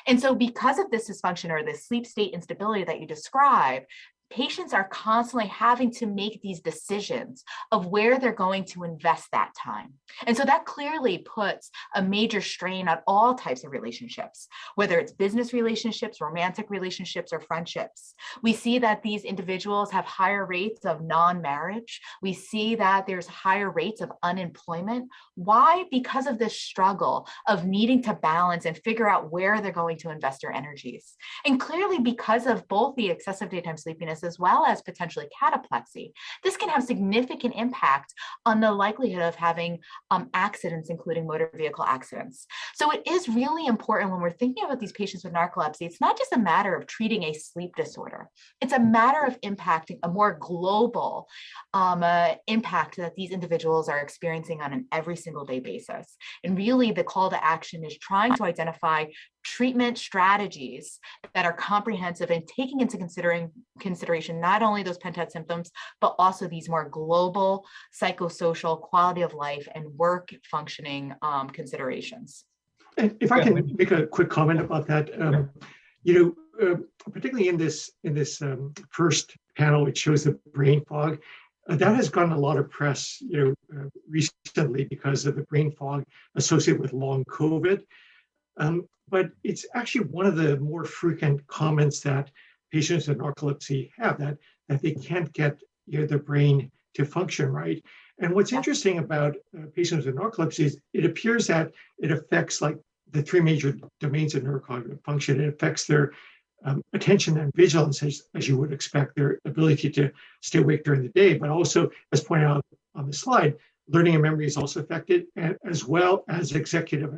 And so because of this dysfunction or this sleep state instability that you describe, patients are constantly having to make these decisions of where they're going to invest that time. And so that clearly puts a major strain on all types of relationships, whether it's business relationships, romantic relationships, or friendships. We see that these individuals have higher rates of non-marriage. We see that there's higher rates of unemployment. Why? Because of this struggle of needing to balance and figure out where they're going to invest their energies. And clearly because of both the excessive daytime sleepiness as well as potentially cataplexy, this can have significant impact on the likelihood of having accidents, including motor vehicle accidents. So it is really important when we're thinking about these patients with narcolepsy, it's not just a matter of treating a sleep disorder. It's a matter of impacting a more global impact that these individuals are experiencing on an every single day basis. And really the call to action is trying to identify treatment strategies that are comprehensive and taking into consideration not only those pentad symptoms, but also these more global psychosocial quality of life and work functioning considerations. And if I can make a quick comment about that, particularly in this first panel, which shows the brain fog, that has gotten a lot of press, recently because of the brain fog associated with long COVID. But it's actually one of the more frequent comments that patients with narcolepsy have, that they can't get the brain to function right. And what's interesting about patients with narcolepsy is it appears that it affects like the three major domains of neurocognitive function. It affects their attention and vigilance, as you would expect, their ability to stay awake during the day, but also, as pointed out on the slide, learning and memory is also affected, as well as executive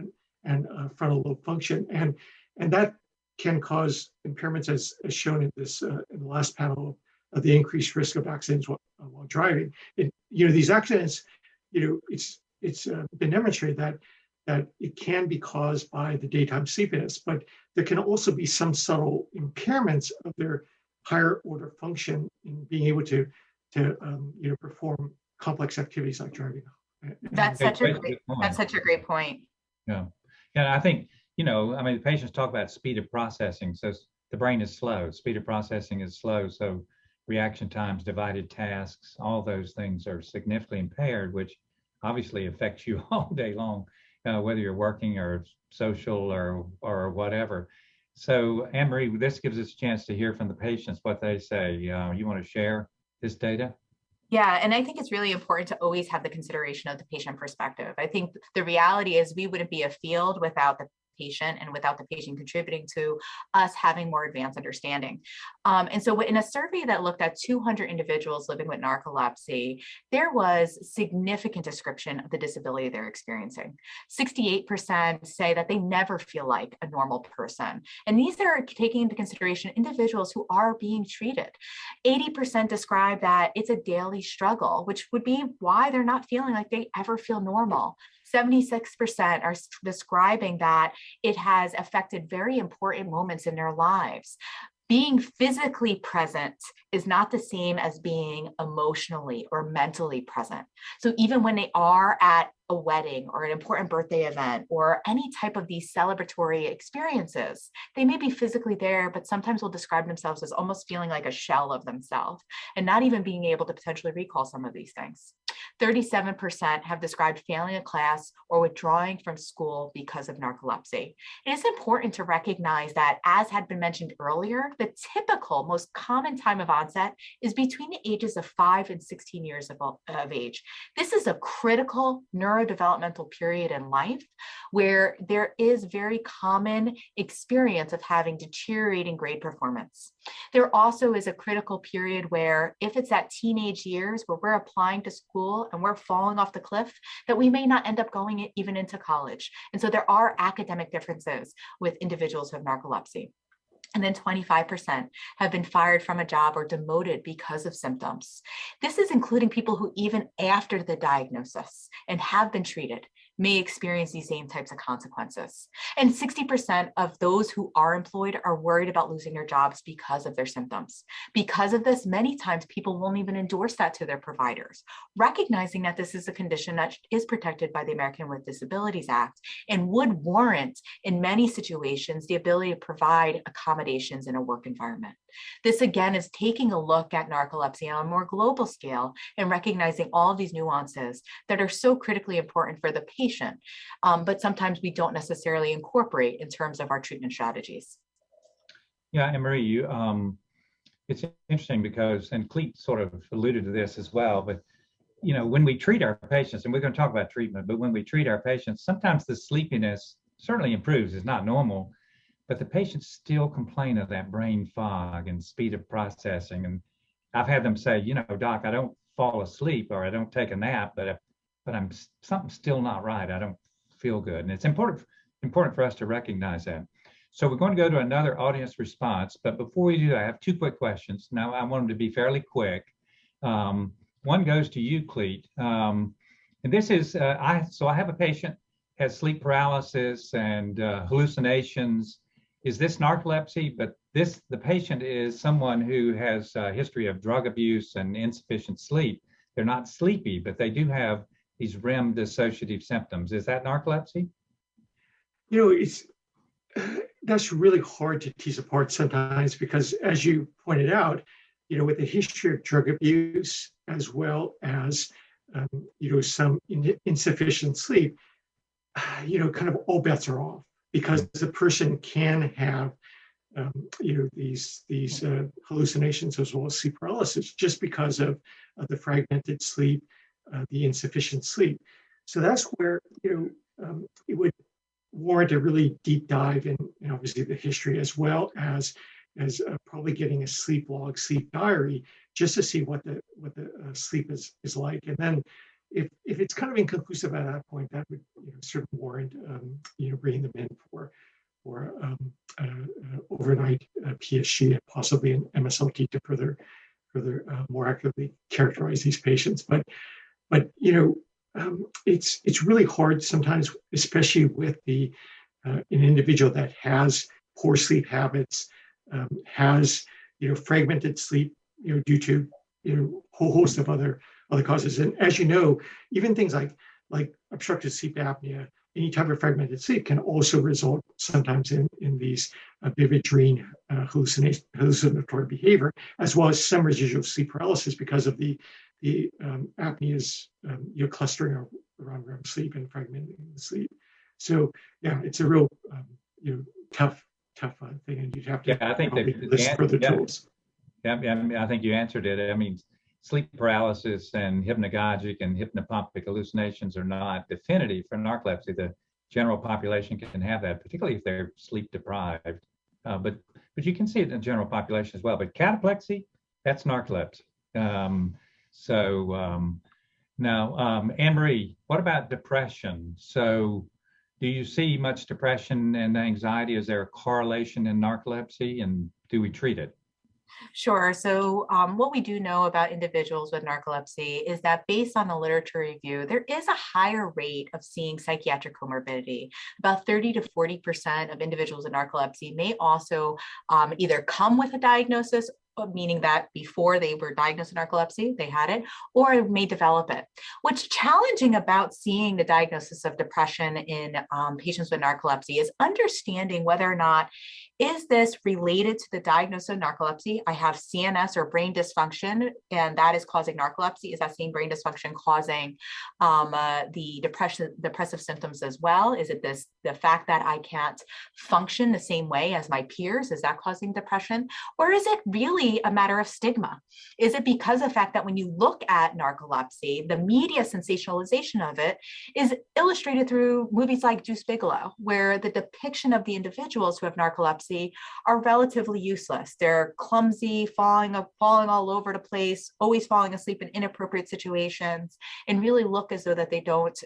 and frontal lobe function. And that can cause impairments, as shown in this in the last panel, of the increased risk of accidents while driving. These accidents, it's been demonstrated that it can be caused by the daytime sleepiness, but there can also be some subtle impairments of their higher order function in being able to perform complex activities like driving. That's such a great point. Yeah. I think, the patients talk about speed of processing. So the brain is slow. Speed of processing is slow. So reaction times, divided tasks, all those things are significantly impaired, which obviously affects you all day long, whether you're working or social or whatever. So Anne-Marie, this gives us a chance to hear from the patients what they say. You want to share this data? Yeah, and I think it's really important to always have the consideration of the patient perspective. I think the reality is we wouldn't be a field without the patient and without the patient contributing to us having more advanced understanding. And so in a survey that looked at 200 individuals living with narcolepsy, there was significant description of the disability they're experiencing. 68% say that they never feel like a normal person. And these are taking into consideration individuals who are being treated. 80% describe that it's a daily struggle, which would be why they're not feeling like they ever feel normal. 76% are describing that it has affected very important moments in their lives. Being physically present is not the same as being emotionally or mentally present. So even when they are at a wedding or an important birthday event or any type of these celebratory experiences, they may be physically there, but sometimes will describe themselves as almost feeling like a shell of themselves and not even being able to potentially recall some of these things. 37% have described failing a class or withdrawing from school because of narcolepsy. It is important to recognize that, as had been mentioned earlier, the typical most common time of onset is between the ages of 5 and 16 years of age. This is a critical neurodevelopmental period in life where there is very common experience of having deteriorating grade performance. There also is a critical period where, if it's at teenage years where we're applying to school and we're falling off the cliff, that we may not end up going even into college. And so there are academic differences with individuals who have narcolepsy. And then 25% have been fired from a job or demoted because of symptoms. This is including people who, even after the diagnosis and have been treated, may experience these same types of consequences. And 60% of those who are employed are worried about losing their jobs because of their symptoms. Because of this, many times people won't even endorse that to their providers, recognizing that this is a condition that is protected by the American with Disabilities Act and would warrant, in many situations, the ability to provide accommodations in a work environment. This, again, is taking a look at narcolepsy on a more global scale and recognizing all of these nuances that are so critically important for the patient, but sometimes we don't necessarily incorporate in terms of our treatment strategies. Yeah, Anne-Marie, it's interesting because, and Cleet sort of alluded to this as well, but when we treat our patients, and we're going to talk about treatment, but when we treat our patients, sometimes the sleepiness certainly improves. It's not normal, but the patients still complain of that brain fog and speed of processing. And I've had them say, doc, I don't fall asleep or I don't take a nap, but something's still not right. I don't feel good. And it's important for us to recognize that. So we're going to go to another audience response, but before we do that, I have two quick questions. Now I want them to be fairly quick. One goes to you, Cleet. And this is, I have a patient, has sleep paralysis and hallucinations. Is this narcolepsy? But the patient is someone who has a history of drug abuse and insufficient sleep. They're not sleepy, but they do have these REM dissociative symptoms. Is that narcolepsy? That's really hard to tease apart sometimes because, as you pointed out, with a history of drug abuse as well as some insufficient sleep, kind of all bets are off, because the person can have these hallucinations as well as sleep paralysis, just because of the fragmented sleep, the insufficient sleep. So that's where it would warrant a really deep dive in obviously the history, as well as probably getting a sleep log, sleep diary, just to see what the sleep is like. And then if it's kind of inconclusive at that point, that would sort of warrant bringing them in for overnight PSG and possibly an MSLT to further more accurately characterize these patients. But it's really hard sometimes, especially with an individual that has poor sleep habits, has fragmented sleep due to a whole host of other causes. And as you know, even things like obstructive sleep apnea, any type of fragmented sleep can also result sometimes in these vivid dream hallucinatory behavior, as well as some residual sleep paralysis because of the apneas clustering around REM sleep and fragmenting the sleep. So yeah, it's a real tough thing, and you'd have to I think list further tools. Yeah, I think you answered it. I mean, sleep paralysis and hypnagogic and hypnopompic hallucinations are not definitive for narcolepsy. The general population can have that, particularly if they're sleep deprived. But you can see it in the general population as well. But cataplexy, that's narcolepsy. Now, Anne-Marie, what about depression? So do you see much depression and anxiety? Is there a correlation in narcolepsy, and do we treat it? Sure. So what we do know about individuals with narcolepsy is that based on the literature review, there is a higher rate of seeing psychiatric comorbidity. About 30 to 40% of individuals with narcolepsy may also either come with a diagnosis, meaning that before they were diagnosed with narcolepsy, they had it, or may develop it. What's challenging about seeing the diagnosis of depression in patients with narcolepsy is understanding whether or not is this related to the diagnosis of narcolepsy? I have CNS or brain dysfunction, and that is causing narcolepsy. Is that same brain dysfunction causing the depressive symptoms as well? Is it the fact that I can't function the same way as my peers? Is that causing depression? Or is it really a matter of stigma? Is it because of the fact that when you look at narcolepsy, the media sensationalization of it is illustrated through movies like Deuce Bigalow, where the depiction of the individuals who have narcolepsy are relatively useless. They're clumsy, falling all over the place, always falling asleep in inappropriate situations, and really look as though that they don't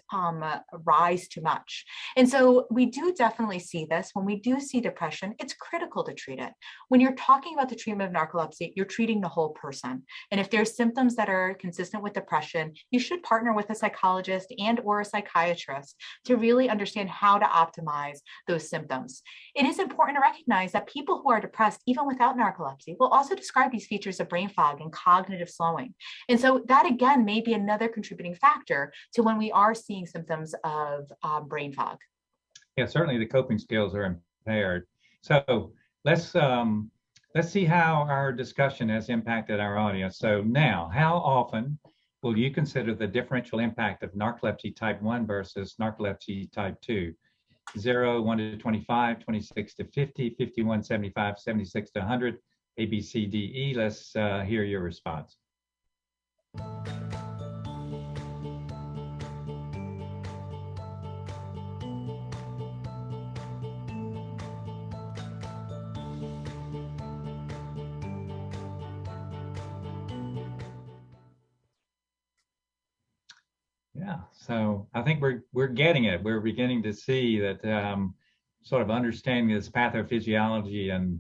rise too much. And so we do definitely see this. When we do see depression, it's critical to treat it. When you're talking about the treatment of narcolepsy, you're treating the whole person. And if there's symptoms that are consistent with depression, you should partner with a psychologist and or a psychiatrist to really understand how to optimize those symptoms. It is important to recognize that people who are depressed, even without narcolepsy, will also describe these features of brain fog and cognitive slowing. And so that, again, may be another contributing factor to when we are seeing symptoms of brain fog. Yeah, certainly the coping skills are impaired. So let's see how our discussion has impacted our audience. So now, how often will you consider the differential impact of narcolepsy type 1 versus narcolepsy type 2? 0, 1 to 25, 26 to 50, 51, 75, 76 to 100, A, B, C, D, E. Let's hear your response. Yeah, so I think we're getting it. We're beginning to see that sort of understanding this pathophysiology and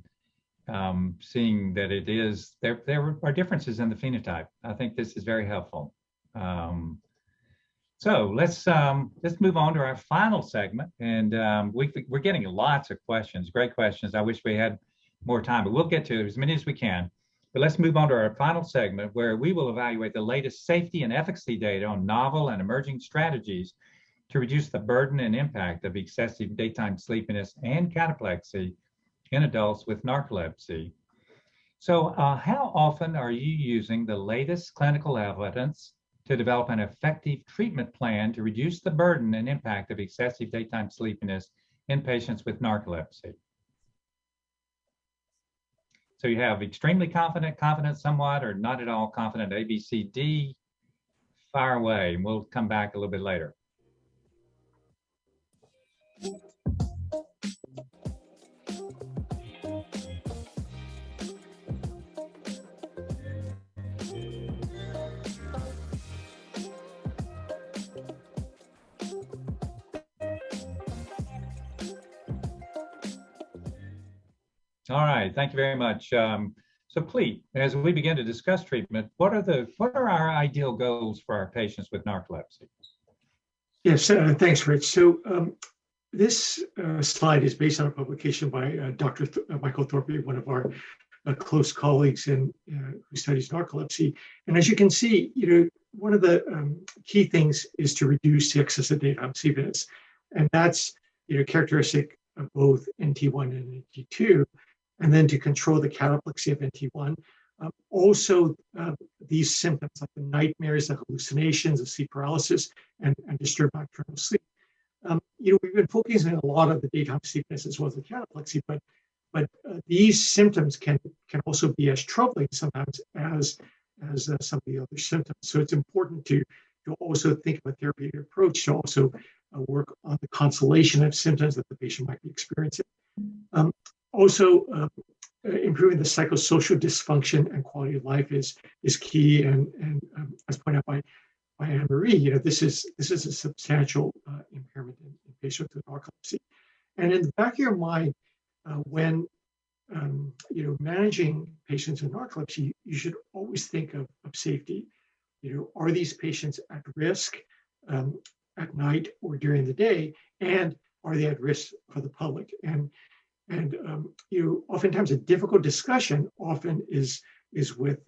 seeing that it is there are differences in the phenotype. I think this is very helpful. So let's move on to our final segment, and we're getting lots of questions, great questions. I wish we had more time, but we'll get to as many as we can. But let's move on to our final segment, where we will evaluate the latest safety and efficacy data on novel and emerging strategies to reduce the burden and impact of excessive daytime sleepiness and cataplexy in adults with narcolepsy. So how often are you using the latest clinical evidence to develop an effective treatment plan to reduce the burden and impact of excessive daytime sleepiness in patients with narcolepsy? So you have extremely confident, confident somewhat, or not at all confident, A, B, C, D. Fire away, and we'll come back a little bit later. All right, thank you very much. So Clete, as we begin to discuss treatment, what are our ideal goals for our patients with narcolepsy? Yes, thanks, Rich. So this slide is based on a publication by Dr. Michael Thorpe, one of our close colleagues who studies narcolepsy. And as you can see, one of the key things is to reduce the excessive daytime sleepiness, and that's characteristic of both NT1 and NT2. And then to control the cataplexy of NT1. Also, these symptoms like the nightmares, the hallucinations, the sleep paralysis, and disturbed nocturnal sleep. We've been focusing on a lot of the daytime sleepiness as well as the cataplexy, but these symptoms can also be as troubling sometimes as some of the other symptoms. So it's important to also think of a therapeutic approach to also work on the consolation of symptoms that the patient might be experiencing. Also, improving the psychosocial dysfunction and quality of life is key, and as pointed out by Anne-Marie, this is a substantial impairment in patients with narcolepsy. And in the back of your mind, when managing patients with narcolepsy, you should always think of safety. Are these patients at risk at night or during the day, and are they at risk for the public? And oftentimes a difficult discussion often is with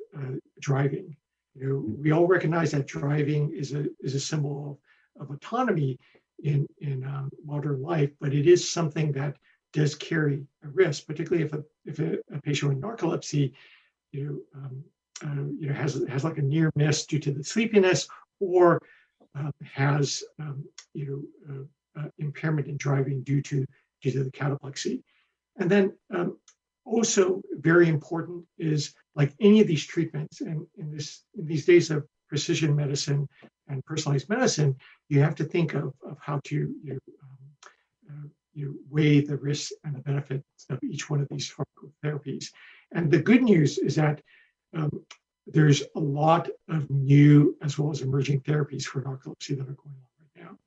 driving. We all recognize that driving is a symbol of autonomy in modern life, but it is something that does carry a risk, particularly if a patient with narcolepsy has like a near miss due to the sleepiness, or has impairment in driving due to the cataplexy. And then also very important is, like any of these treatments, and in these days of precision medicine and personalized medicine, you have to think of how to weigh the risks and the benefits of each one of these therapies. And the good news is that there's a lot of new as well as emerging therapies for narcolepsy that are going on right now.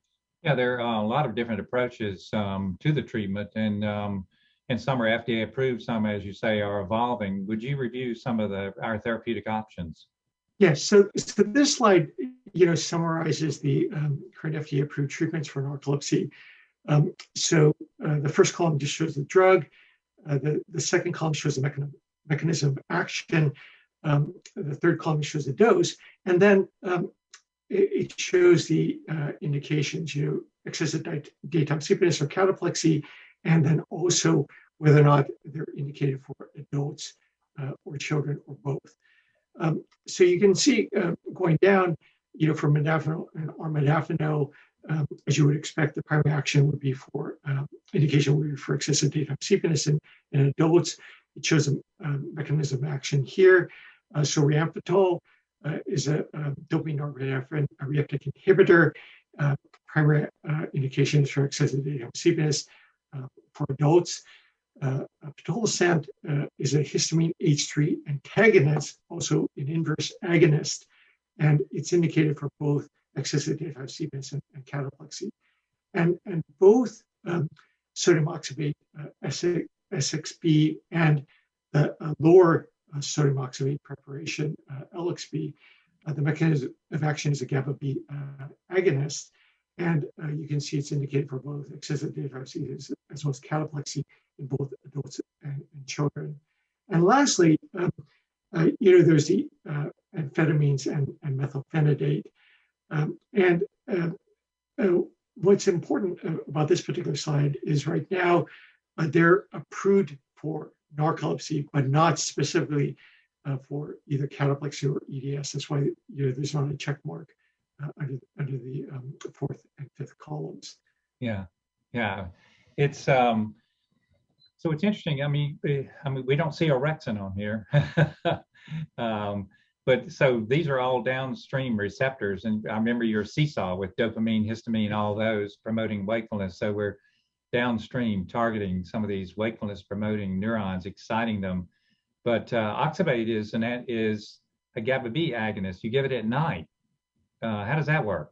Yeah, there are a lot of different approaches to the treatment, and some are FDA approved, some, as you say, are evolving. Would you review some of our therapeutic options? Yes, so this slide, summarizes the current FDA approved treatments for narcolepsy. So the first column just shows the drug. The second column shows the mechanism of action. The third column shows the dose, and then it shows the indications, excessive daytime sleepiness or cataplexy, and then also whether or not they're indicated for adults or children or both. So you can see going down, for modafinil and armodafinil, as you would expect, the primary action would be for indication would be for excessive daytime sleepiness in adults. It shows a mechanism of action here. Solriamfetol is a dopamine norepinephrine reuptake inhibitor. Primary indications for excessive daytime sleepiness for adults. Pitolisant is a histamine H3 antagonist, also an inverse agonist, and it's indicated for both excessive daytime sleepiness and cataplexy. And both sodium oxybate SXB and the lower sodium oxybate preparation LXB, the mechanism of action is a GABA B agonist. And you can see it's indicated for both excessive daytime sleepiness as well as cataplexy in both adults and children. And lastly, there's the amphetamines and methylphenidate. What's important about this particular slide is right now they're approved for narcolepsy, but not specifically for either cataplexy or EDS. That's why there's not a check mark under the fourth and fifth columns. Yeah. It's So it's interesting. We don't see orexin on here. But so these are all downstream receptors. And I remember your seesaw with dopamine, histamine, all those promoting wakefulness. So we're downstream targeting some of these wakefulness promoting neurons, exciting them. But oxybate is a GABA B agonist. You give it at night. How does that work?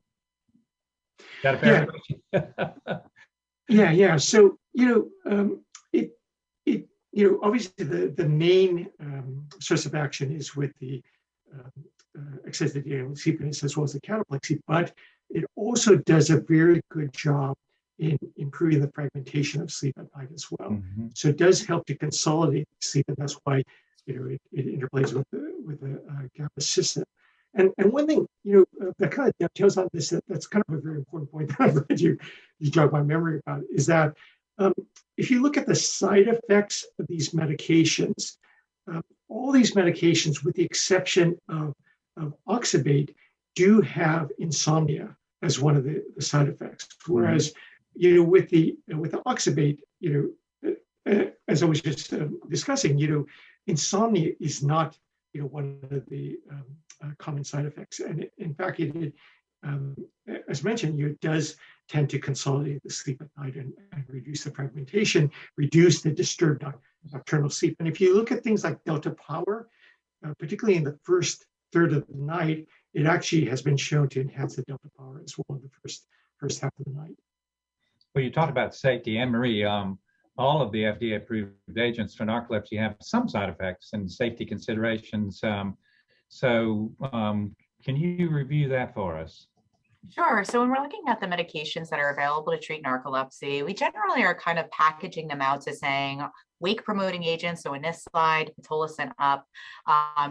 Got a fair question? Yeah. So, obviously the main source of action is with the excessive daytime sleepiness as well as the cataplexy, but it also does a very good job in improving the fragmentation of sleep at night as well. Mm-hmm. So it does help to consolidate sleep, and that's why it interplays with the GABA system. And one thing that kind of dovetails on this, that's kind of a very important point that I've read you jog my memory about, is that if you look at the side effects of these medications, all these medications, with the exception of oxybate, do have insomnia as one of the side effects. Whereas, with the oxybate, as I was just discussing, insomnia is not one of the common side effects, and in fact, as mentioned, it does tend to consolidate the sleep at night and reduce the fragmentation, reduce the disturbed nocturnal sleep. And if you look at things like delta power, particularly in the first third of the night, it actually has been shown to enhance the delta power as well in the first half of the night. Well, you talked about safety, Anne-Marie. All of the FDA-approved agents for narcolepsy have some side effects and safety considerations. So can you review that for us? Sure. So when we're looking at the medications that are available to treat narcolepsy, we generally are kind of packaging them out to saying wake promoting agents. So in this slide, pitolisant up,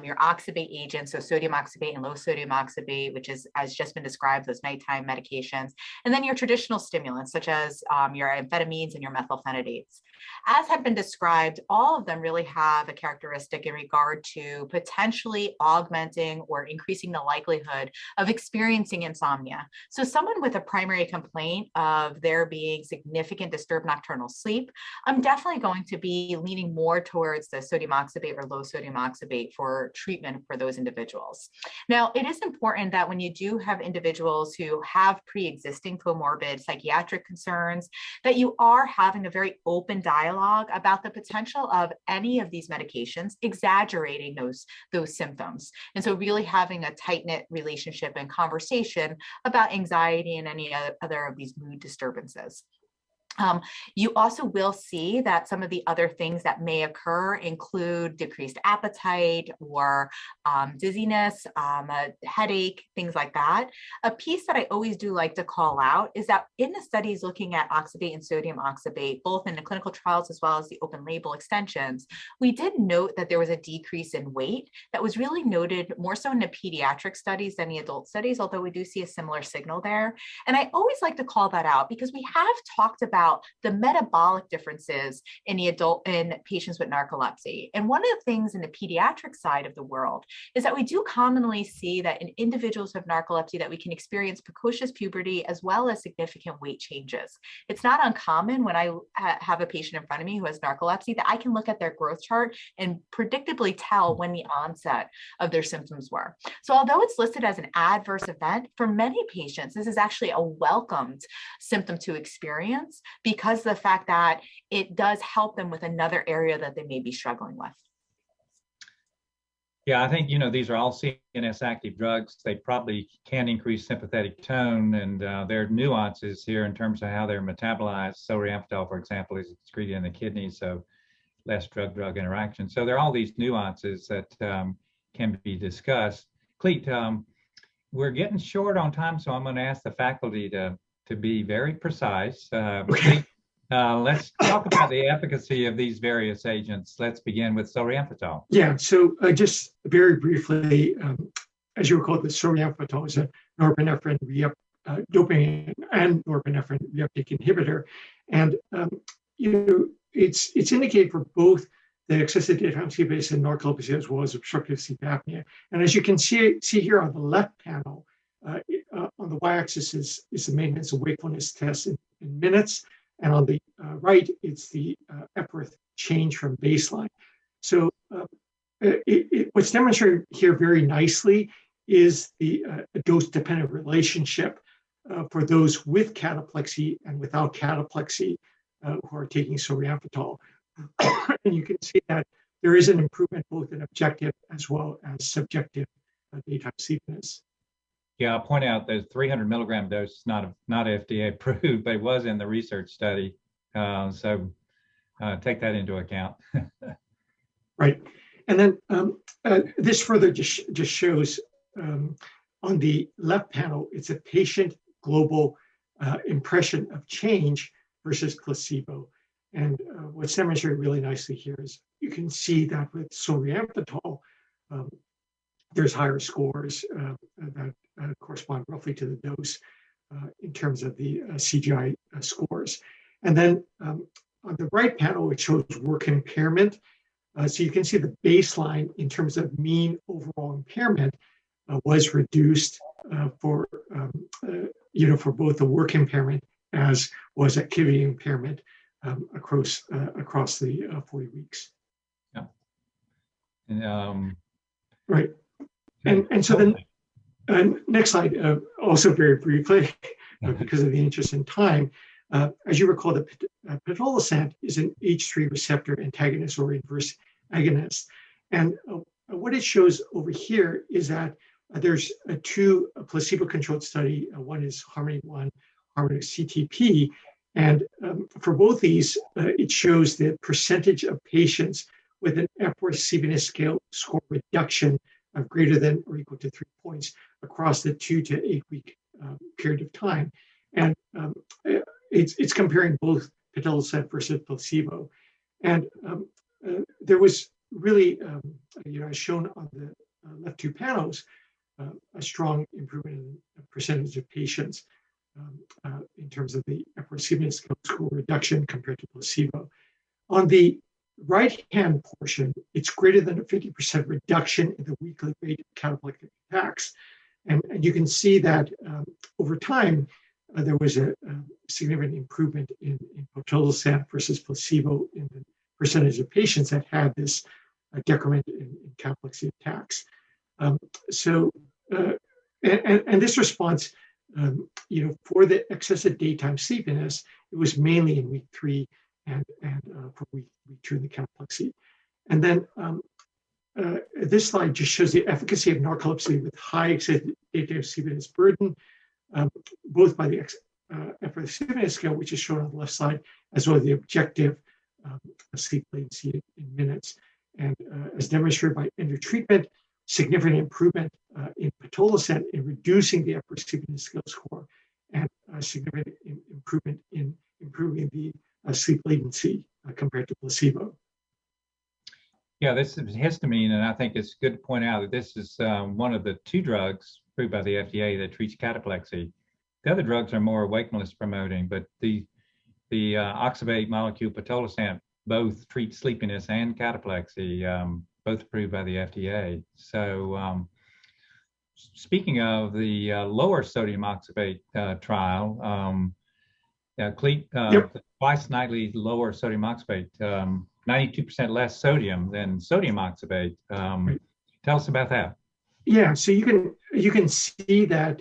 your oxybate agents, so sodium oxybate and low sodium oxybate, which is, has just been described, those nighttime medications, and then your traditional stimulants, such as your amphetamines and your methylphenidates. As have been described, all of them really have a characteristic in regard to potentially augmenting or increasing the likelihood of experiencing insomnia. So someone with a primary complaint of there being significant disturbed nocturnal sleep, I'm definitely going to be leaning more towards the sodium oxybate or low sodium oxybate for treatment for those individuals. Now, it is important that when you do have individuals who have pre-existing comorbid psychiatric concerns, that you are having a very open dialogue about the potential of any of these medications exaggerating those symptoms. And so really having a tight-knit relationship and conversation about anxiety and any other of these mood disturbances. You also will see that some of the other things that may occur include decreased appetite or dizziness, a headache, things like that. A piece that I always do like to call out is that in the studies looking at oxybate and sodium oxybate, both in the clinical trials as well as the open label extensions, we did note that there was a decrease in weight that was really noted more so in the pediatric studies than the adult studies, although we do see a similar signal there. And I always like to call that out because we have talked about the metabolic differences in patients with narcolepsy. And one of the things in the pediatric side of the world is that we do commonly see that in individuals with narcolepsy that we can experience precocious puberty as well as significant weight changes. It's not uncommon when I have a patient in front of me who has narcolepsy that I can look at their growth chart and predictably tell when the onset of their symptoms were. So although it's listed as an adverse event, for many patients, this is actually a welcomed symptom to experience because of the fact that it does help them with another area that they may be struggling with. Yeah, I think, these are all CNS active drugs. They probably can increase sympathetic tone, and there are nuances here in terms of how they're metabolized. Solriamfetol, for example, is excreted in the kidney, so less drug-drug interaction. So there are all these nuances that can be discussed. Cleet, we're getting short on time, so I'm going to ask the faculty to be very precise. Let's talk about the efficacy of these various agents. Let's begin with solriamfetol. Yeah, so just very briefly, as you recall, the solriamfetol is a norepinephrine dopamine and norepinephrine reuptake inhibitor, and it's indicated for both the excessive daytime sleepiness and narcolepsy as well as obstructive sleep apnea. And as you can see here on the left panel, on the y-axis is the maintenance of wakefulness test in minutes, and on the right, it's the Epworth change from baseline. So what's demonstrated here very nicely is the dose-dependent relationship for those with cataplexy and without cataplexy who are taking solriamfetol. And you can see that there is an improvement both in objective as well as subjective daytime sleepiness. Yeah, I'll point out the 300 milligram dose is not FDA approved, but it was in the research study. So take that into account. Right. And then this further just shows on the left panel, it's a patient global impression of change versus placebo. And what's demonstrated really nicely here is you can see that with solriamfetol, there's higher scores that correspond roughly to the dose in terms of the CGI scores. And then on the right panel, it shows work impairment. So you can see the baseline in terms of mean overall impairment was reduced for both the work impairment as was activity impairment across the 40 weeks. Yeah. And, right. And so then next slide, also very briefly, because of the interest in time, as you recall, the pitolisant is an H3 receptor antagonist or inverse agonist. And what it shows over here is that there's two placebo-controlled study. One is Harmony 1, Harmony CTP. And for both these, it shows the percentage of patients with an Epworth Sleepiness Scale score reduction of greater than or equal to 3 points across the 2 to 8 week period of time. And it's comparing both pitolisant versus placebo. And there was really, as shown on the left two panels, a strong improvement in the percentage of patients in terms of the Epworth Sleepiness Scale score reduction compared to placebo. On the right-hand portion, it's greater than a 50% reduction in the weekly rate of cataplectic attacks. And you can see that over time, there was a significant improvement in pitolisant versus placebo in the percentage of patients that had this decrement in cataplexy attacks. And this response, for the excessive daytime sleepiness, it was mainly in week 3 and for week 2 in the cataplexy. And then this slide just shows the efficacy of narcolepsy with high excessive daytime sleepiness burden, both by the Epworth Sleepiness Scale, which is shown on the left side, as well as the objective sleep latency in minutes. And as demonstrated by end treatment, significant improvement in pitolisant in reducing the Epworth Sleepiness Scale score, and significant improvement in improving the sleep latency compared to placebo. Yeah, this is histamine, and I think it's good to point out that this is one of the 2 drugs approved by the FDA that treats cataplexy. The other drugs are more wakefulness promoting, but the oxybate molecule pitolisant both treat sleepiness and cataplexy, both approved by the FDA. So speaking of the lower sodium oxybate trial, twice nightly lower sodium oxybate, 92% less sodium than sodium oxybate. Tell us about that. Yeah, so you can see that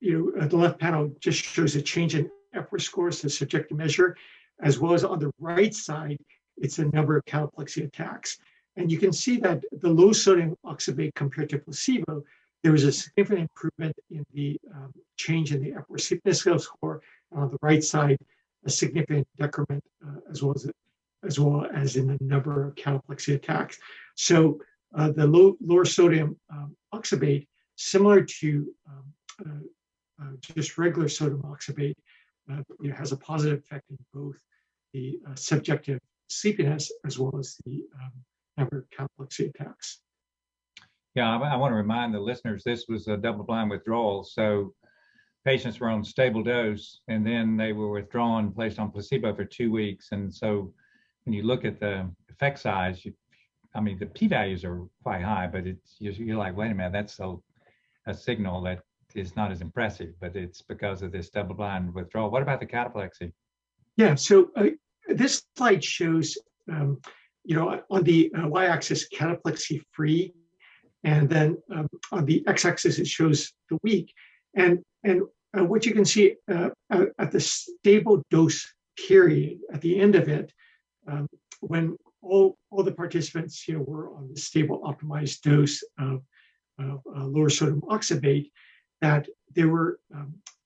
the left panel just shows a change in Epworth scores, the subjective measure, as well as on the right side, it's the number of cataplexy attacks. And you can see that the low sodium oxybate compared to placebo, there was a significant improvement in the change in the Epworth Sleepiness Scale score. And on the right side, a significant decrement as well as in the number of cataplexy attacks. So the lower sodium oxybate, similar to just regular sodium oxybate, has a positive effect in both the subjective sleepiness as well as the number of cataplexy attacks. Yeah, I want to remind the listeners, this was a double-blind withdrawal. So patients were on stable dose, and then they were withdrawn, placed on placebo for 2 weeks. And so when you look at the effect size, the p-values are quite high, but you're like, wait a minute, that's a signal that is not as impressive, but it's because of this double-blind withdrawal. What about the cataplexy? Yeah, so this slide shows on the y-axis, cataplexy-free, and then on the x-axis, it shows the week. And what you can see at the stable dose period, at the end of it, when all the participants were on the stable optimized dose of lower sodium oxybate, that there were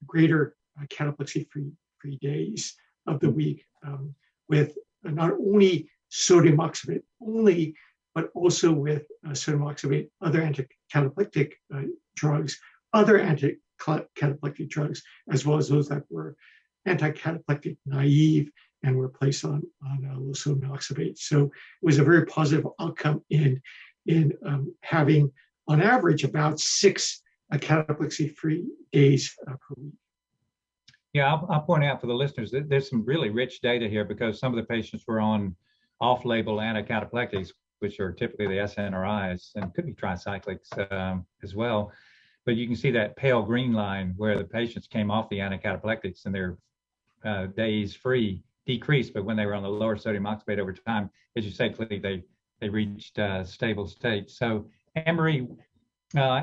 greater cataplexy-free days of the week, with not only sodium oxybate only, but also with sodium oxybate, other anti-cataplectic drugs, other anti-cataplectic drugs, as well as those that were anti-cataplectic naive and were placed on low sodium oxybate. So it was a very positive outcome in having, on average, about 6 cataplexy-free days per week. Yeah, I'll point out for the listeners that there's some really rich data here, because some of the patients were on off-label anti-cataplectics, which are typically the SNRIs and could be tricyclics as well. But you can see that pale green line where the patients came off the anti-cataplectics and their days free decreased, but when they were on the lower sodium oxybate over time, as you say, clearly they reached stable state. So, Anne-Marie,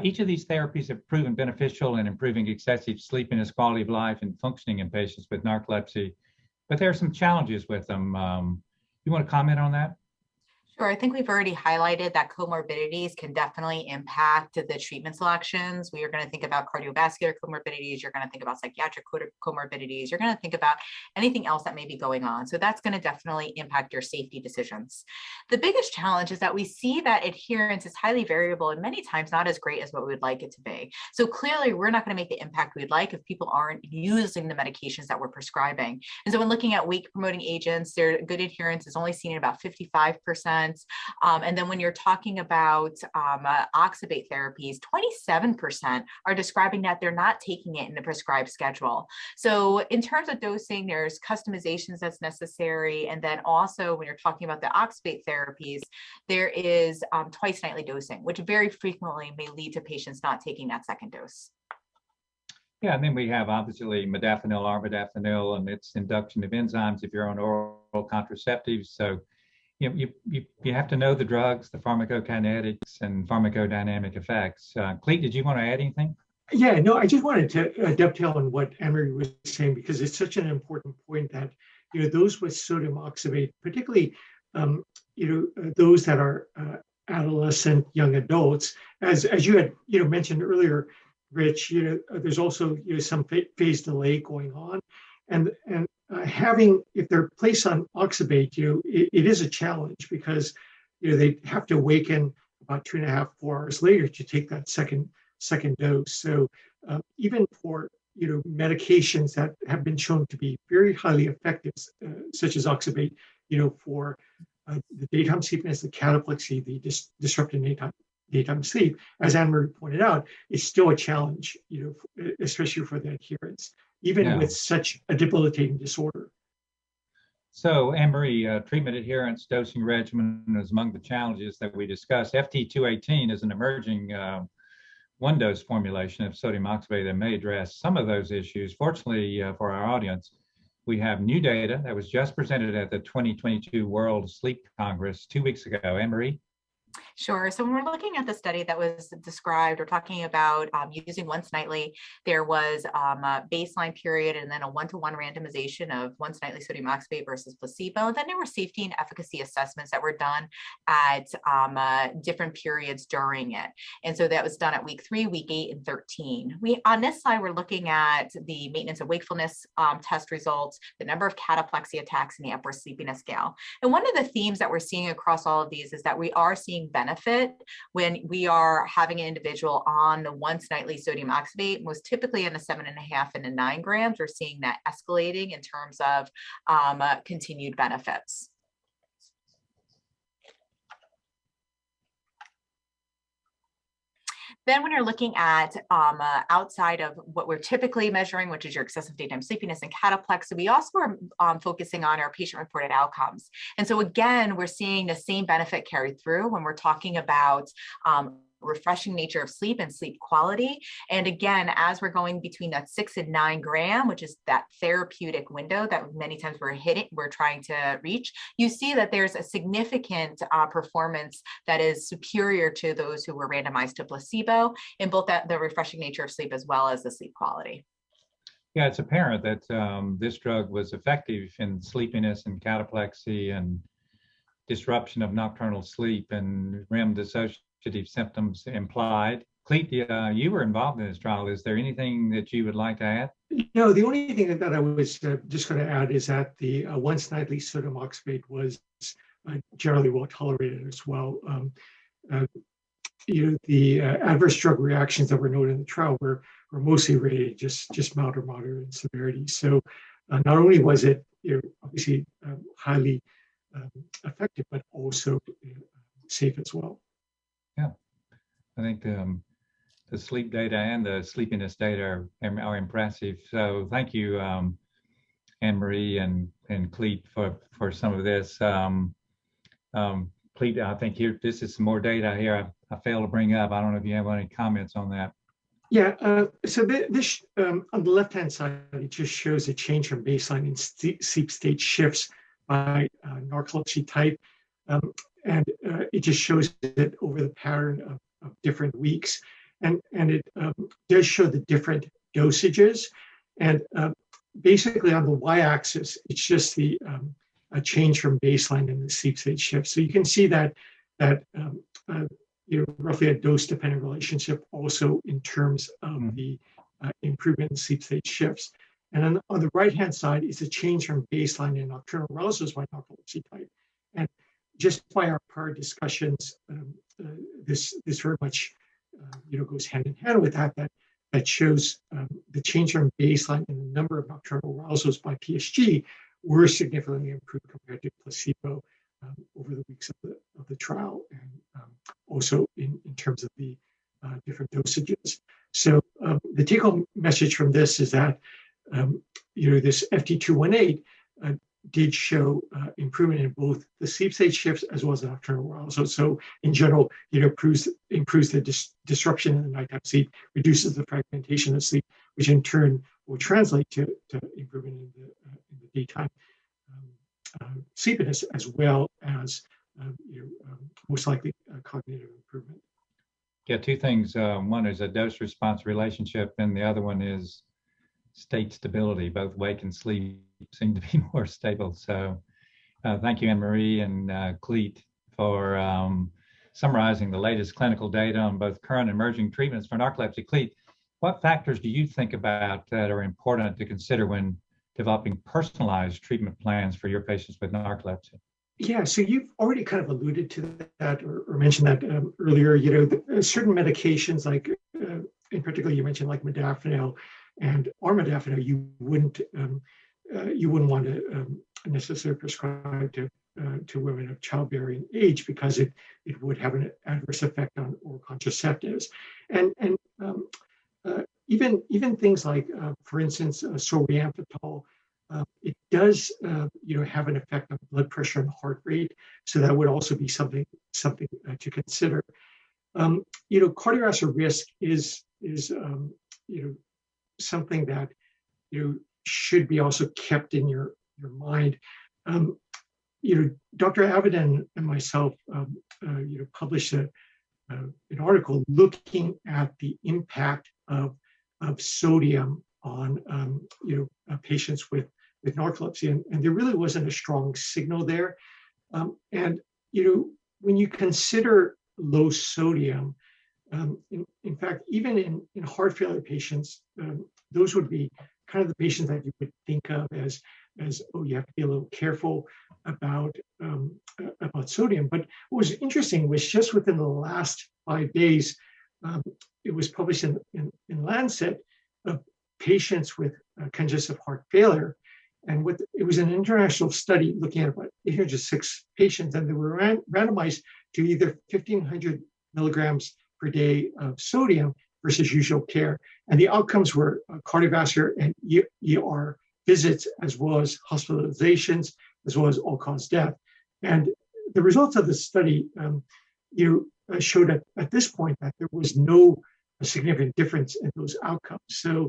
each of these therapies have proven beneficial in improving excessive sleepiness, quality of life, and functioning in patients with narcolepsy, but there are some challenges with them. You want to comment on that? Sure. I think we've already highlighted that comorbidities can definitely impact the treatment selections. We are going to think about cardiovascular comorbidities. You're going to think about psychiatric comorbidities. You're going to think about anything else that may be going on. So that's going to definitely impact your safety decisions. The biggest challenge is that we see that adherence is highly variable and many times not as great as what we would like it to be. So clearly, we're not going to make the impact we'd like if people aren't using the medications that we're prescribing. And so when looking at wake promoting agents, their good adherence is only seen at about 55%. And then when you're talking about oxybate therapies, 27% are describing that they're not taking it in the prescribed schedule. So in terms of dosing, there's customizations that's necessary. And then also when you're talking about the oxybate therapies, there is twice nightly dosing, which very frequently may lead to patients not taking that second dose. Yeah, and then we have obviously modafinil, armodafinil, and its induction of enzymes if you're on oral contraceptives. So you have to know the drugs, the pharmacokinetics, and pharmacodynamic effects. Clete, did you want to add anything? Yeah, no, I just wanted to dovetail on what Anne-Marie was saying, because it's such an important point that those with sodium oxybate, particularly those that are adolescent young adults, as you had mentioned earlier, Rich, there's also some phase delay going on, and having, if they're placed on oxybate, it is a challenge, because they have to awaken about 2.5, 4 hours later to take that second dose. So even for medications that have been shown to be very highly effective, such as oxybate, for the daytime sleepiness, the cataplexy, the disrupted daytime sleep, as Anne-Marie pointed out, is still a challenge, especially for the adherence, even with such a debilitating disorder. So, Anne-Marie, treatment adherence dosing regimen is among the challenges that we discussed. FT218 is an emerging one-dose formulation of sodium oxybate that may address some of those issues. Fortunately for our audience, we have new data that was just presented at the 2022 World Sleep Congress 2 weeks ago. Anne-Marie? Sure. So when we're looking at the study that was described, we're talking about using once nightly. There was a baseline period and then a 1-to-1 randomization of once nightly sodium oxybate versus placebo. And then there were safety and efficacy assessments that were done at different periods during it. And so that was done at week 3, week 8, and 13. On this slide, we're looking at the maintenance of wakefulness test results, the number of cataplexy attacks, and the Epworth Sleepiness Scale. And one of the themes that we're seeing across all of these is that we are seeing benefit when we are having an individual on the once nightly sodium oxybate, most typically in the 7.5 and the 9 grams. We're seeing that escalating in terms of continued benefits. Then when you're looking at outside of what we're typically measuring, which is your excessive daytime sleepiness and cataplexy, we also are focusing on our patient-reported outcomes. And so again, we're seeing the same benefit carried through when we're talking about refreshing nature of sleep and sleep quality. And again, as we're going between that 6 and 9 gram, which is that therapeutic window that many times we're trying to reach, you see that there's a significant performance that is superior to those who were randomized to placebo in both the refreshing nature of sleep as well as the sleep quality. Yeah, it's apparent that this drug was effective in sleepiness and cataplexy and disruption of nocturnal sleep and REM dissociative symptoms implied. Clete, you were involved in this trial. Is there anything that you would like to add? No, the only thing that I was just going to add is that the once nightly sodium oxybate was generally well tolerated as well. The adverse drug reactions that were noted in the trial were mostly rated just mild or moderate in severity. So not only was it obviously highly effective, but also safe as well. Yeah, I think the sleep data and the sleepiness data are impressive. So thank you, Anne-Marie and Clete for some of this. Clete, I think this is some more data here I failed to bring up. I don't know if you have any comments on that. Yeah, so this on the left-hand side, it just shows a change from baseline in sleep state shifts by narcolepsy type. And it just shows it over the pattern of different weeks. And it does show the different dosages. And basically on the y-axis, it's just a change from baseline in the sleep state shift. So you can see that roughly a dose-dependent relationship also in terms of the improvement in sleep state shifts. And then on the right-hand side is a change from baseline in nocturnal arousals by narcolepsy type. And just by our prior discussions, this very much goes hand in hand with that shows the change from baseline in the number of nocturnal arousals by PSG were significantly improved compared to placebo over the weeks of the trial, and also in terms of the different dosages. So the take-home message from this is that this FT218 did show improvement in both the sleep state shifts as well as the nocturnal arousal. So in general, improves the disruption in the nighttime sleep, reduces the fragmentation of sleep, which in turn will translate to improvement in the daytime sleepiness, as well as most likely cognitive improvement. Yeah, two things. One is a dose-response relationship, and the other one is state stability. Both wake and sleep seem to be more stable. So thank you, Anne-Marie and Clete, for summarizing the latest clinical data on both current and emerging treatments for narcolepsy. Clete, what factors do you think about that are important to consider when developing personalized treatment plans for your patients with narcolepsy? Yeah, so you've already kind of alluded to that or mentioned that earlier. Certain medications, like in particular, you mentioned like modafinil and armodafinil, you wouldn't want to necessarily prescribe to women of childbearing age because it would have an adverse effect on oral contraceptives, and even things like, for instance, solriamfetol. It does, have an effect on blood pressure and heart rate, so that would also be something to consider. Cardiovascular risk is something that should be also kept in your mind. Dr. Avedon and myself, published an article looking at the impact of sodium on patients with narcolepsy, and there really wasn't a strong signal there. And when you consider low sodium, in fact, even in heart failure patients, those would be kind of the patients that you would think of as you have to be a little careful about sodium. But what was interesting was just within the last 5 days, it was published in Lancet of patients with congestive heart failure. And it was an international study looking at about 806 patients, and they were randomized to either 1,500 milligrams per day of sodium versus usual care. And the outcomes were cardiovascular and ER visits, as well as hospitalizations, as well as all-cause death. And the results of the study, showed at this point that there was no significant difference in those outcomes. So,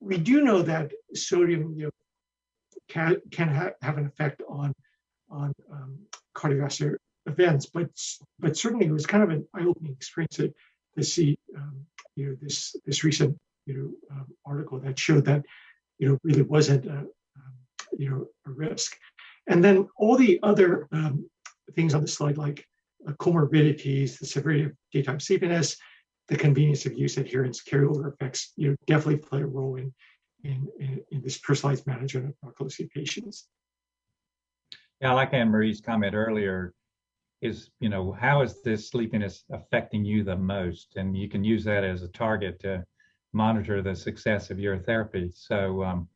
we do know that sodium, can have an effect on cardiovascular events, but certainly it was kind of an eye-opening experience to see, this recent, article that showed that, really wasn't a risk. And then all the other things on the slide, like comorbidities, the severity of daytime sleepiness, the convenience of use, adherence, carryover effects, definitely play a role in this personalized management of narcolepsy patients. Yeah, I like Anne Marie's comment earlier. Is how is this sleepiness affecting you the most, and you can use that as a target to monitor the success of your therapy. So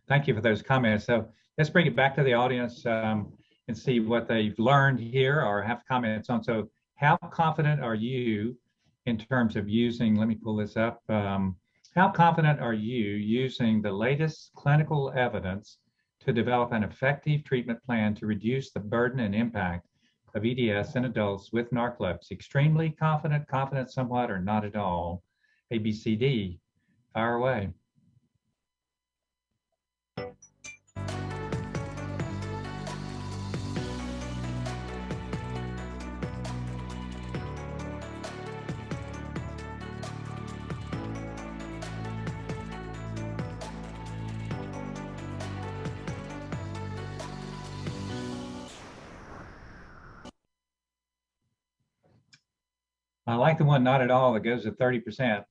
thank you for those comments. So let's bring it back to the audience and see what they've learned here or have comments on. So how confident are you in terms of using, let me pull this up, how confident are you using the latest clinical evidence to develop an effective treatment plan to reduce the burden and impact of EDS in adults with narcolepsy? Extremely confident, confident somewhat, or not at all? A, B, C, D. Fire away. I like the one not at all that goes to 30%.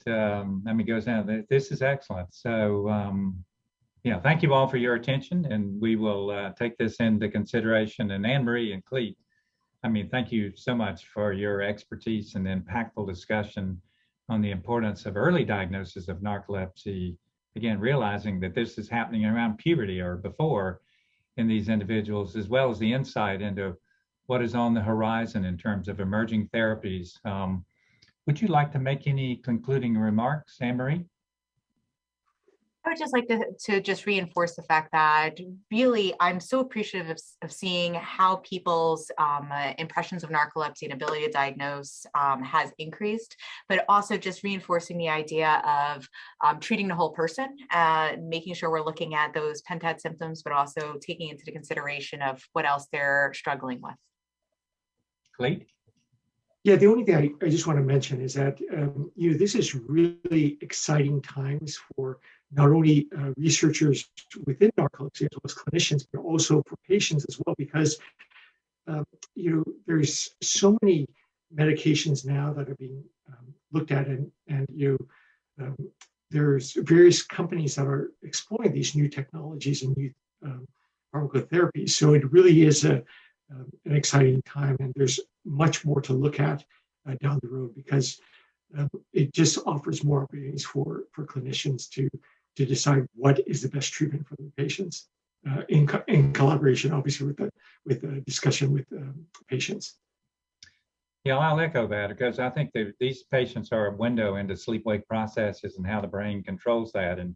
Goes down. This is excellent. So, thank you all for your attention, and we will take this into consideration. And Anne Marie and Clete, thank you so much for your expertise and impactful discussion on the importance of early diagnosis of narcolepsy. Again, realizing that this is happening around puberty or before in these individuals, as well as the insight into what is on the horizon in terms of emerging therapies. Would you like to make any concluding remarks, Anne Marie? I would just like to just reinforce the fact that really I'm so appreciative of seeing how people's impressions of narcolepsy and ability to diagnose has increased, but also just reinforcing the idea of treating the whole person, making sure we're looking at those pentad symptoms, but also taking into consideration of what else they're struggling with. Clete? Yeah, the only thing I just want to mention is that this is really exciting times for not only researchers within narcolepsy as well as clinicians, but also for patients as well, because there's so many medications now that are being looked at, and there's various companies that are exploring these new technologies and new pharmacotherapies. So it really is an exciting time, and there's much more to look at down the road, because it just offers more opportunities for clinicians to decide what is the best treatment for the patients in collaboration, obviously, with the discussion with patients. Yeah, I'll echo that, because I think that these patients are a window into sleep-wake processes and how the brain controls that. And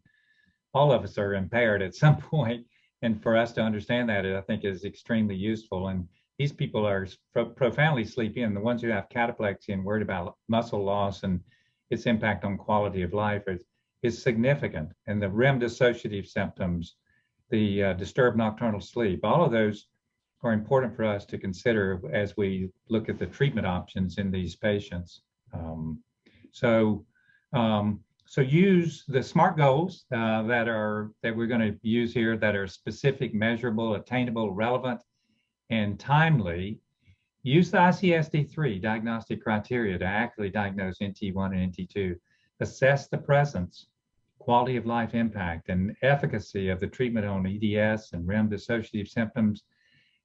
all of us are impaired at some point. And for us to understand that, I think is extremely useful. And these people are profoundly sleepy, and the ones who have cataplexy and worried about muscle loss and its impact on quality of life is significant. And the REM dissociative symptoms, the disturbed nocturnal sleep, all of those are important for us to consider as we look at the treatment options in these patients. So use the SMART goals that we're going to use here, that are specific, measurable, attainable, relevant, and timely. Use the ICSD-3 diagnostic criteria to accurately diagnose NT1 and NT2. Assess the presence, quality of life impact, and efficacy of the treatment on EDS and REM dissociative symptoms,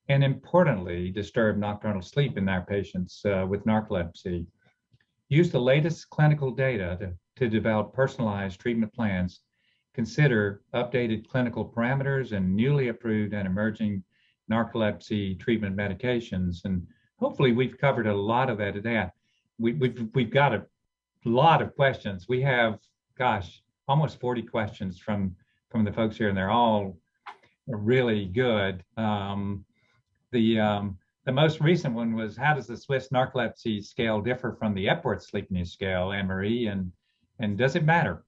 and importantly, disturbed nocturnal sleep in our patients with narcolepsy. Use the latest clinical data to develop personalized treatment plans. Consider updated clinical parameters and newly approved and emerging narcolepsy treatment medications. And hopefully we've covered a lot of that today. We've got a lot of questions. We have, almost 40 questions from the folks here, and they're all really good. The the most recent one was, how does the Swiss narcolepsy scale differ from the Epworth sleepiness scale, Anne-Marie, and does it matter?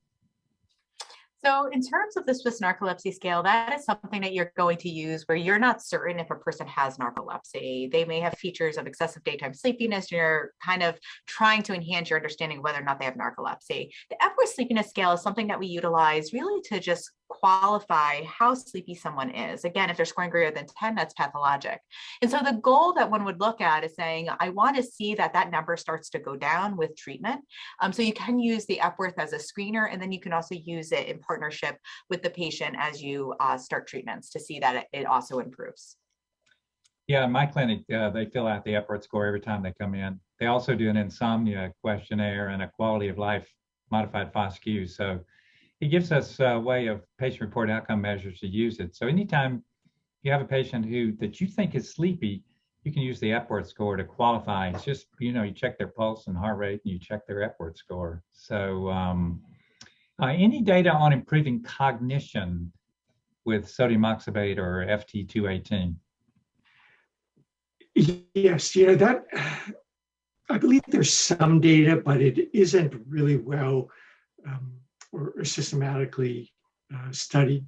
So in terms of the Swiss narcolepsy scale, that is something that you're going to use where you're not certain if a person has narcolepsy. They may have features of excessive daytime sleepiness. You're kind of trying to enhance your understanding of whether or not they have narcolepsy. The Epworth sleepiness scale is something that we utilize really to just qualify how sleepy someone is. Again, if they're scoring greater than 10, that's pathologic. And so the goal that one would look at is saying, I want to see that that number starts to go down with treatment. So you can use the Epworth as a screener, and then you can also use it in partnership with the patient as you start treatments to see that it also improves. Yeah, in my clinic, they fill out the Epworth score every time they come in. They also do an insomnia questionnaire and a quality of life modified FOSQ. So it gives us a way of patient-reported outcome measures to use it. So anytime you have a patient that you think is sleepy, you can use the Epworth score to qualify. It's just, you check their pulse and heart rate, and you check their Epworth score. So any data on improving cognition with sodium oxybate or FT218? Yes, that I believe there's some data, but it isn't really well or systematically studied,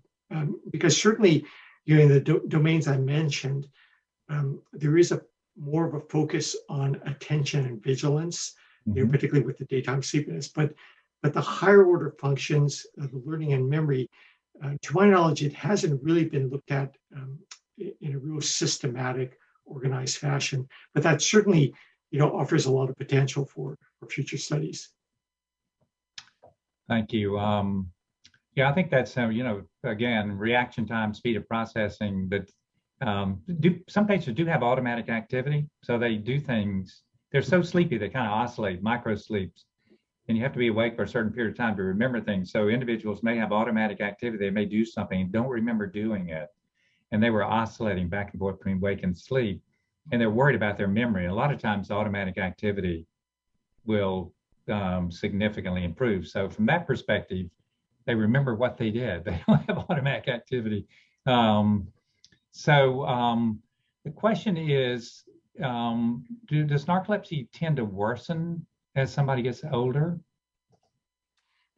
because certainly in the domains I mentioned, there is more of a focus on attention and vigilance, particularly with the daytime sleepiness. But the higher order functions, the learning and memory, to my knowledge, it hasn't really been looked at in a real systematic, organized fashion. But that certainly, offers a lot of potential for future studies. Thank you. Yeah, I think that's, again, reaction time, speed of processing, but some patients do have automatic activity. So they do things, they're so sleepy, they kind of oscillate, micro sleeps, and you have to be awake for a certain period of time to remember things. So individuals may have automatic activity. They may do something and don't remember doing it. And they were oscillating back and forth between wake and sleep. And they're worried about their memory. A lot of times automatic activity will significantly improve. So from that perspective, they remember what they did. They don't have automatic activity. The question is, does narcolepsy tend to worsen as somebody gets older?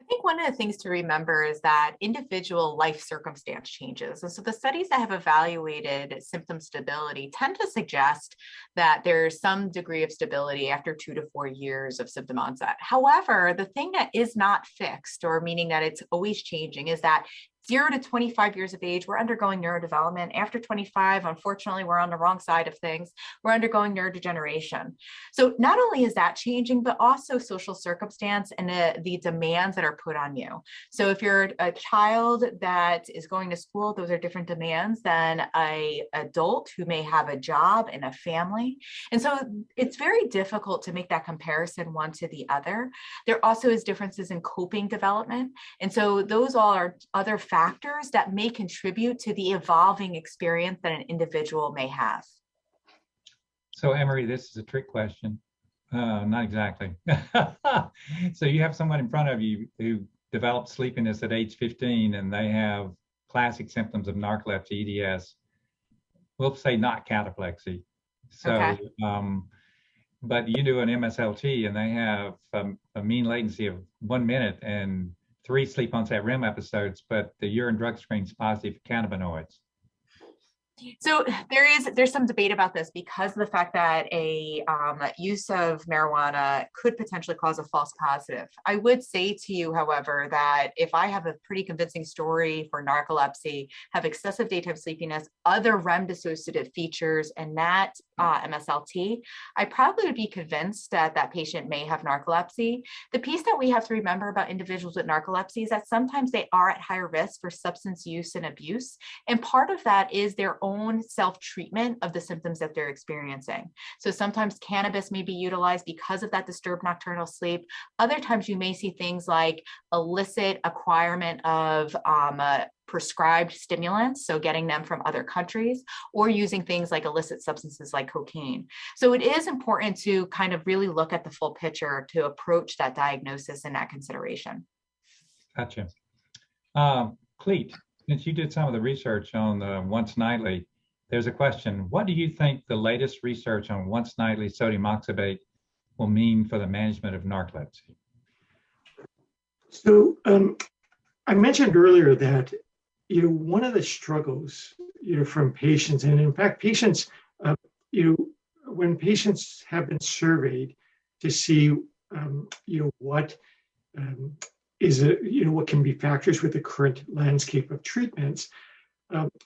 I think one of the things to remember is that individual life circumstance changes. And so the studies that have evaluated symptom stability tend to suggest that there's some degree of stability after 2 to 4 years of symptom onset. However, the thing that is not fixed, or meaning that it's always changing, is that 0 to 25 years of age, we're undergoing neurodevelopment. After 25, unfortunately, we're on the wrong side of things. We're undergoing neurodegeneration. So not only is that changing, but also social circumstance and the demands that are put on you. So if you're a child that is going to school, those are different demands than an adult who may have a job and a family. And so it's very difficult to make that comparison one to the other. There also is differences in coping development. And so those all are other factors that may contribute to the evolving experience that an individual may have. So Emery, this is a trick question. Not exactly. So you have someone in front of you who developed sleepiness at age 15 and they have classic symptoms of narcolepsy, EDS. We'll say not cataplexy. So, okay. But you do an MSLT and they have a mean latency of 1 minute and 3 sleep onset REM episodes, but the urine drug screen is positive for cannabinoids. So there's some debate about this because of the fact that a use of marijuana could potentially cause a false positive. I would say to you, however, that if I have a pretty convincing story for narcolepsy, have excessive daytime sleepiness, other REM dissociative features, and that MSLT, I probably would be convinced that that patient may have narcolepsy. The piece that we have to remember about individuals with narcolepsy is that sometimes they are at higher risk for substance use and abuse. And part of that is their own self-treatment of the symptoms that they're experiencing. So sometimes cannabis may be utilized because of that disturbed nocturnal sleep. Other times you may see things like illicit acquirement of prescribed stimulants, so getting them from other countries, or using things like illicit substances like cocaine. So it is important to kind of really look at the full picture to approach that diagnosis and that consideration. Gotcha. Cleet, since you did some of the research on the once nightly, there's a question. What do you think the latest research on once nightly sodium oxybate will mean for the management of narcolepsy? So I mentioned earlier that one of the struggles from patients, and in fact patients, when patients have been surveyed to see what what can be factors with the current landscape of treatments,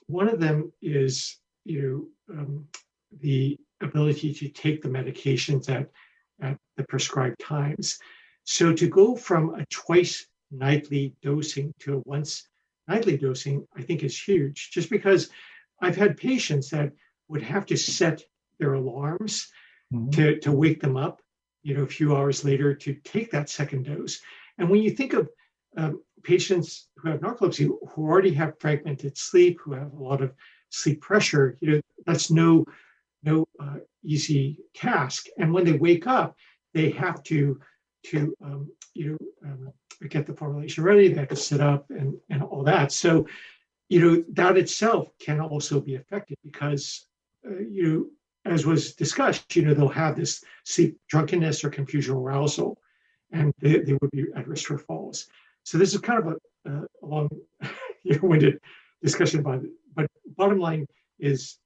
one of them is the ability to take the medications at the prescribed times. So to go from a twice nightly dosing to a once nightly dosing, I think is huge, just because I've had patients that would have to set their alarms to wake them up, a few hours later to take that second dose. And when you think of patients who have narcolepsy, who already have fragmented sleep, who have a lot of sleep pressure, that's no easy task. And when they wake up, they have to get the formulation ready, they have to sit up and all that. So, that itself can also be affected because, as was discussed, they'll have this sleep drunkenness or confusional arousal, and they would be at risk for falls. So this is kind of a long, winded discussion about it. But bottom line is,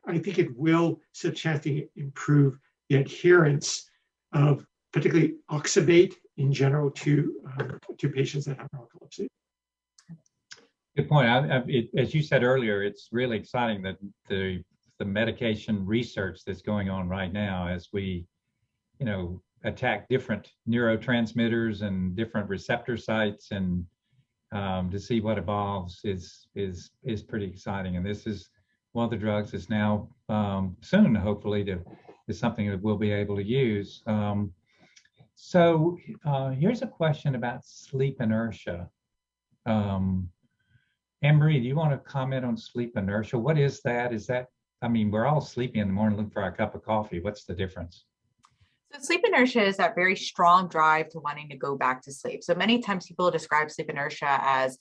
I think it will substantially improve the adherence of particularly oxybate in general to patients that have narcolepsy. Good point. As you said earlier, it's really exciting that the medication research that's going on right now as we, attack different neurotransmitters and different receptor sites, and to see what evolves is pretty exciting. And this is one of the drugs that's now soon, hopefully, is something that we'll be able to use. So here's a question about sleep inertia. Anne-Marie, do you want to comment on sleep inertia? What is that? We're all sleepy in the morning looking for our cup of coffee. What's the difference? So sleep inertia is that very strong drive to wanting to go back to sleep. So many times people describe sleep inertia as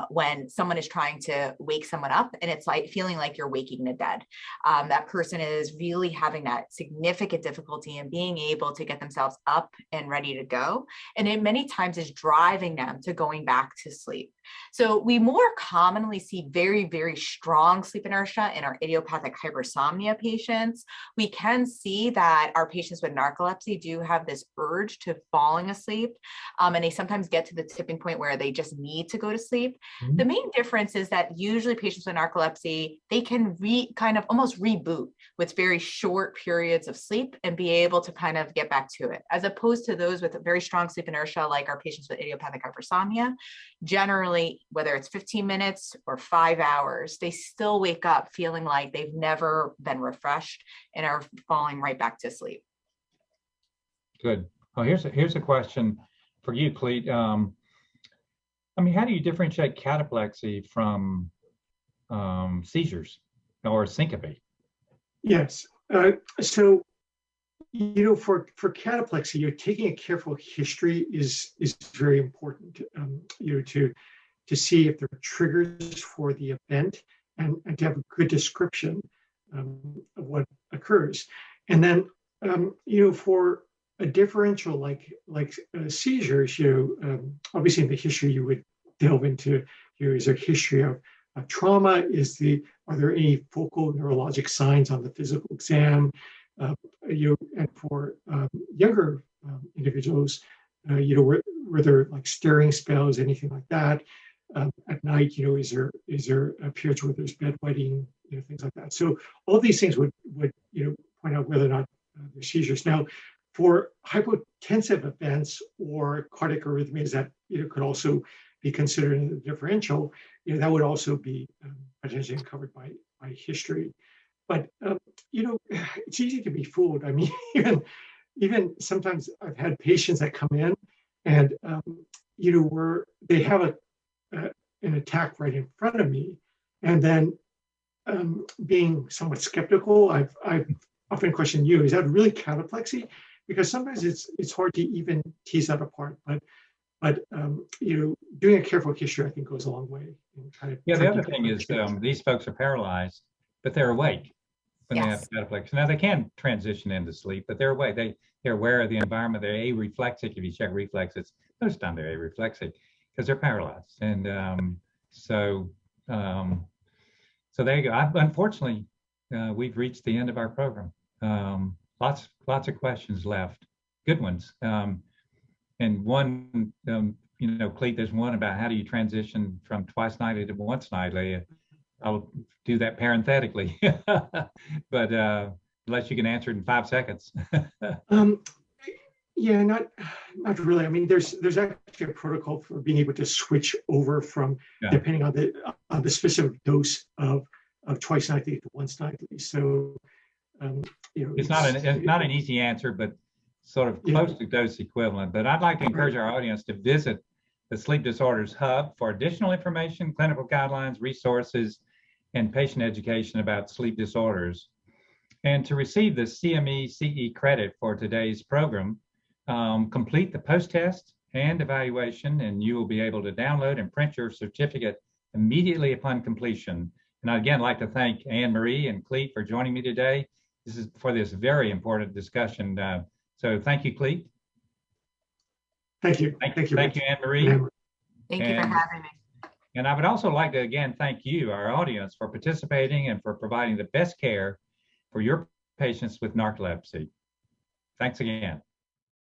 when someone is trying to wake someone up and it's like feeling like you're waking the dead. That person is really having that significant difficulty in being able to get themselves up and ready to go. And it many times is driving them to going back to sleep. So we more commonly see very, very strong sleep inertia in our idiopathic hypersomnia patients. We can see that our patients with narcolepsy do have this urge to falling asleep, and they sometimes get to the tipping point where they just need to go to sleep. Mm-hmm. The main difference is that usually patients with narcolepsy, they can kind of almost reboot with very short periods of sleep and be able to kind of get back to it, as opposed to those with very strong sleep inertia, like our patients with idiopathic hypersomnia. Generally, whether it's 15 minutes or 5 hours, they still wake up feeling like they've never been refreshed and are falling right back to sleep. Good. Well, here's a question for you, Clete. How do you differentiate cataplexy from seizures or syncope? Yes. So, for cataplexy, you're taking a careful history is very important. To see if there are triggers for the event and to have a good description of what occurs. And then, for a differential like seizures, obviously in the history you would delve into, is there a history of trauma? Are there any focal neurologic signs on the physical exam? And for younger individuals, were there like stirring spells, anything like that? At night, is there periods where there's bedwetting, things like that. So all these things would point out whether or not there's seizures. Now, for hypotensive events or cardiac arrhythmias that could also be considered in the differential, that would also be potentially covered by history. But it's easy to be fooled. I mean, even sometimes I've had patients that come in and where they have an attack right in front of me, and then being somewhat skeptical, I've often questioned is that really cataplexy? Because sometimes it's hard to even tease that apart. But doing a careful history, I think, goes a long way. The other thing is these folks are paralyzed, but they're awake when they have Yes. cataplexy. Now they can transition into sleep, but they're awake. They're aware of the environment. They're areflexic. If you check reflexes, most of the time they're areflexic because they're paralyzed. And so so there you go. Unfortunately, we've reached the end of our program. Lots of questions left, good ones. And one, Clete, there's one about how do you transition from twice nightly to once nightly. I'll do that parenthetically, but unless you can answer it in 5 seconds. Yeah, not really. I mean, there's actually a protocol for being able to switch over from depending on the specific dose of twice nightly to once nightly. So it's not an easy answer, but sort of close to dose equivalent. But I'd like to encourage our audience to visit the Sleep Disorders Hub for additional information, clinical guidelines, resources, and patient education about sleep disorders. And to receive the CME CE credit for today's program, complete the post-test and evaluation, and you will be able to download and print your certificate immediately upon completion. And I'd again like to thank Anne-Marie and Clete for joining me today. This is for this very important discussion. So thank you, Clete. Thank you. Thank you, Anne-Marie. Thank you for having me. And I would also like to again thank you, our audience, for participating and for providing the best care for your patients with narcolepsy. Thanks again.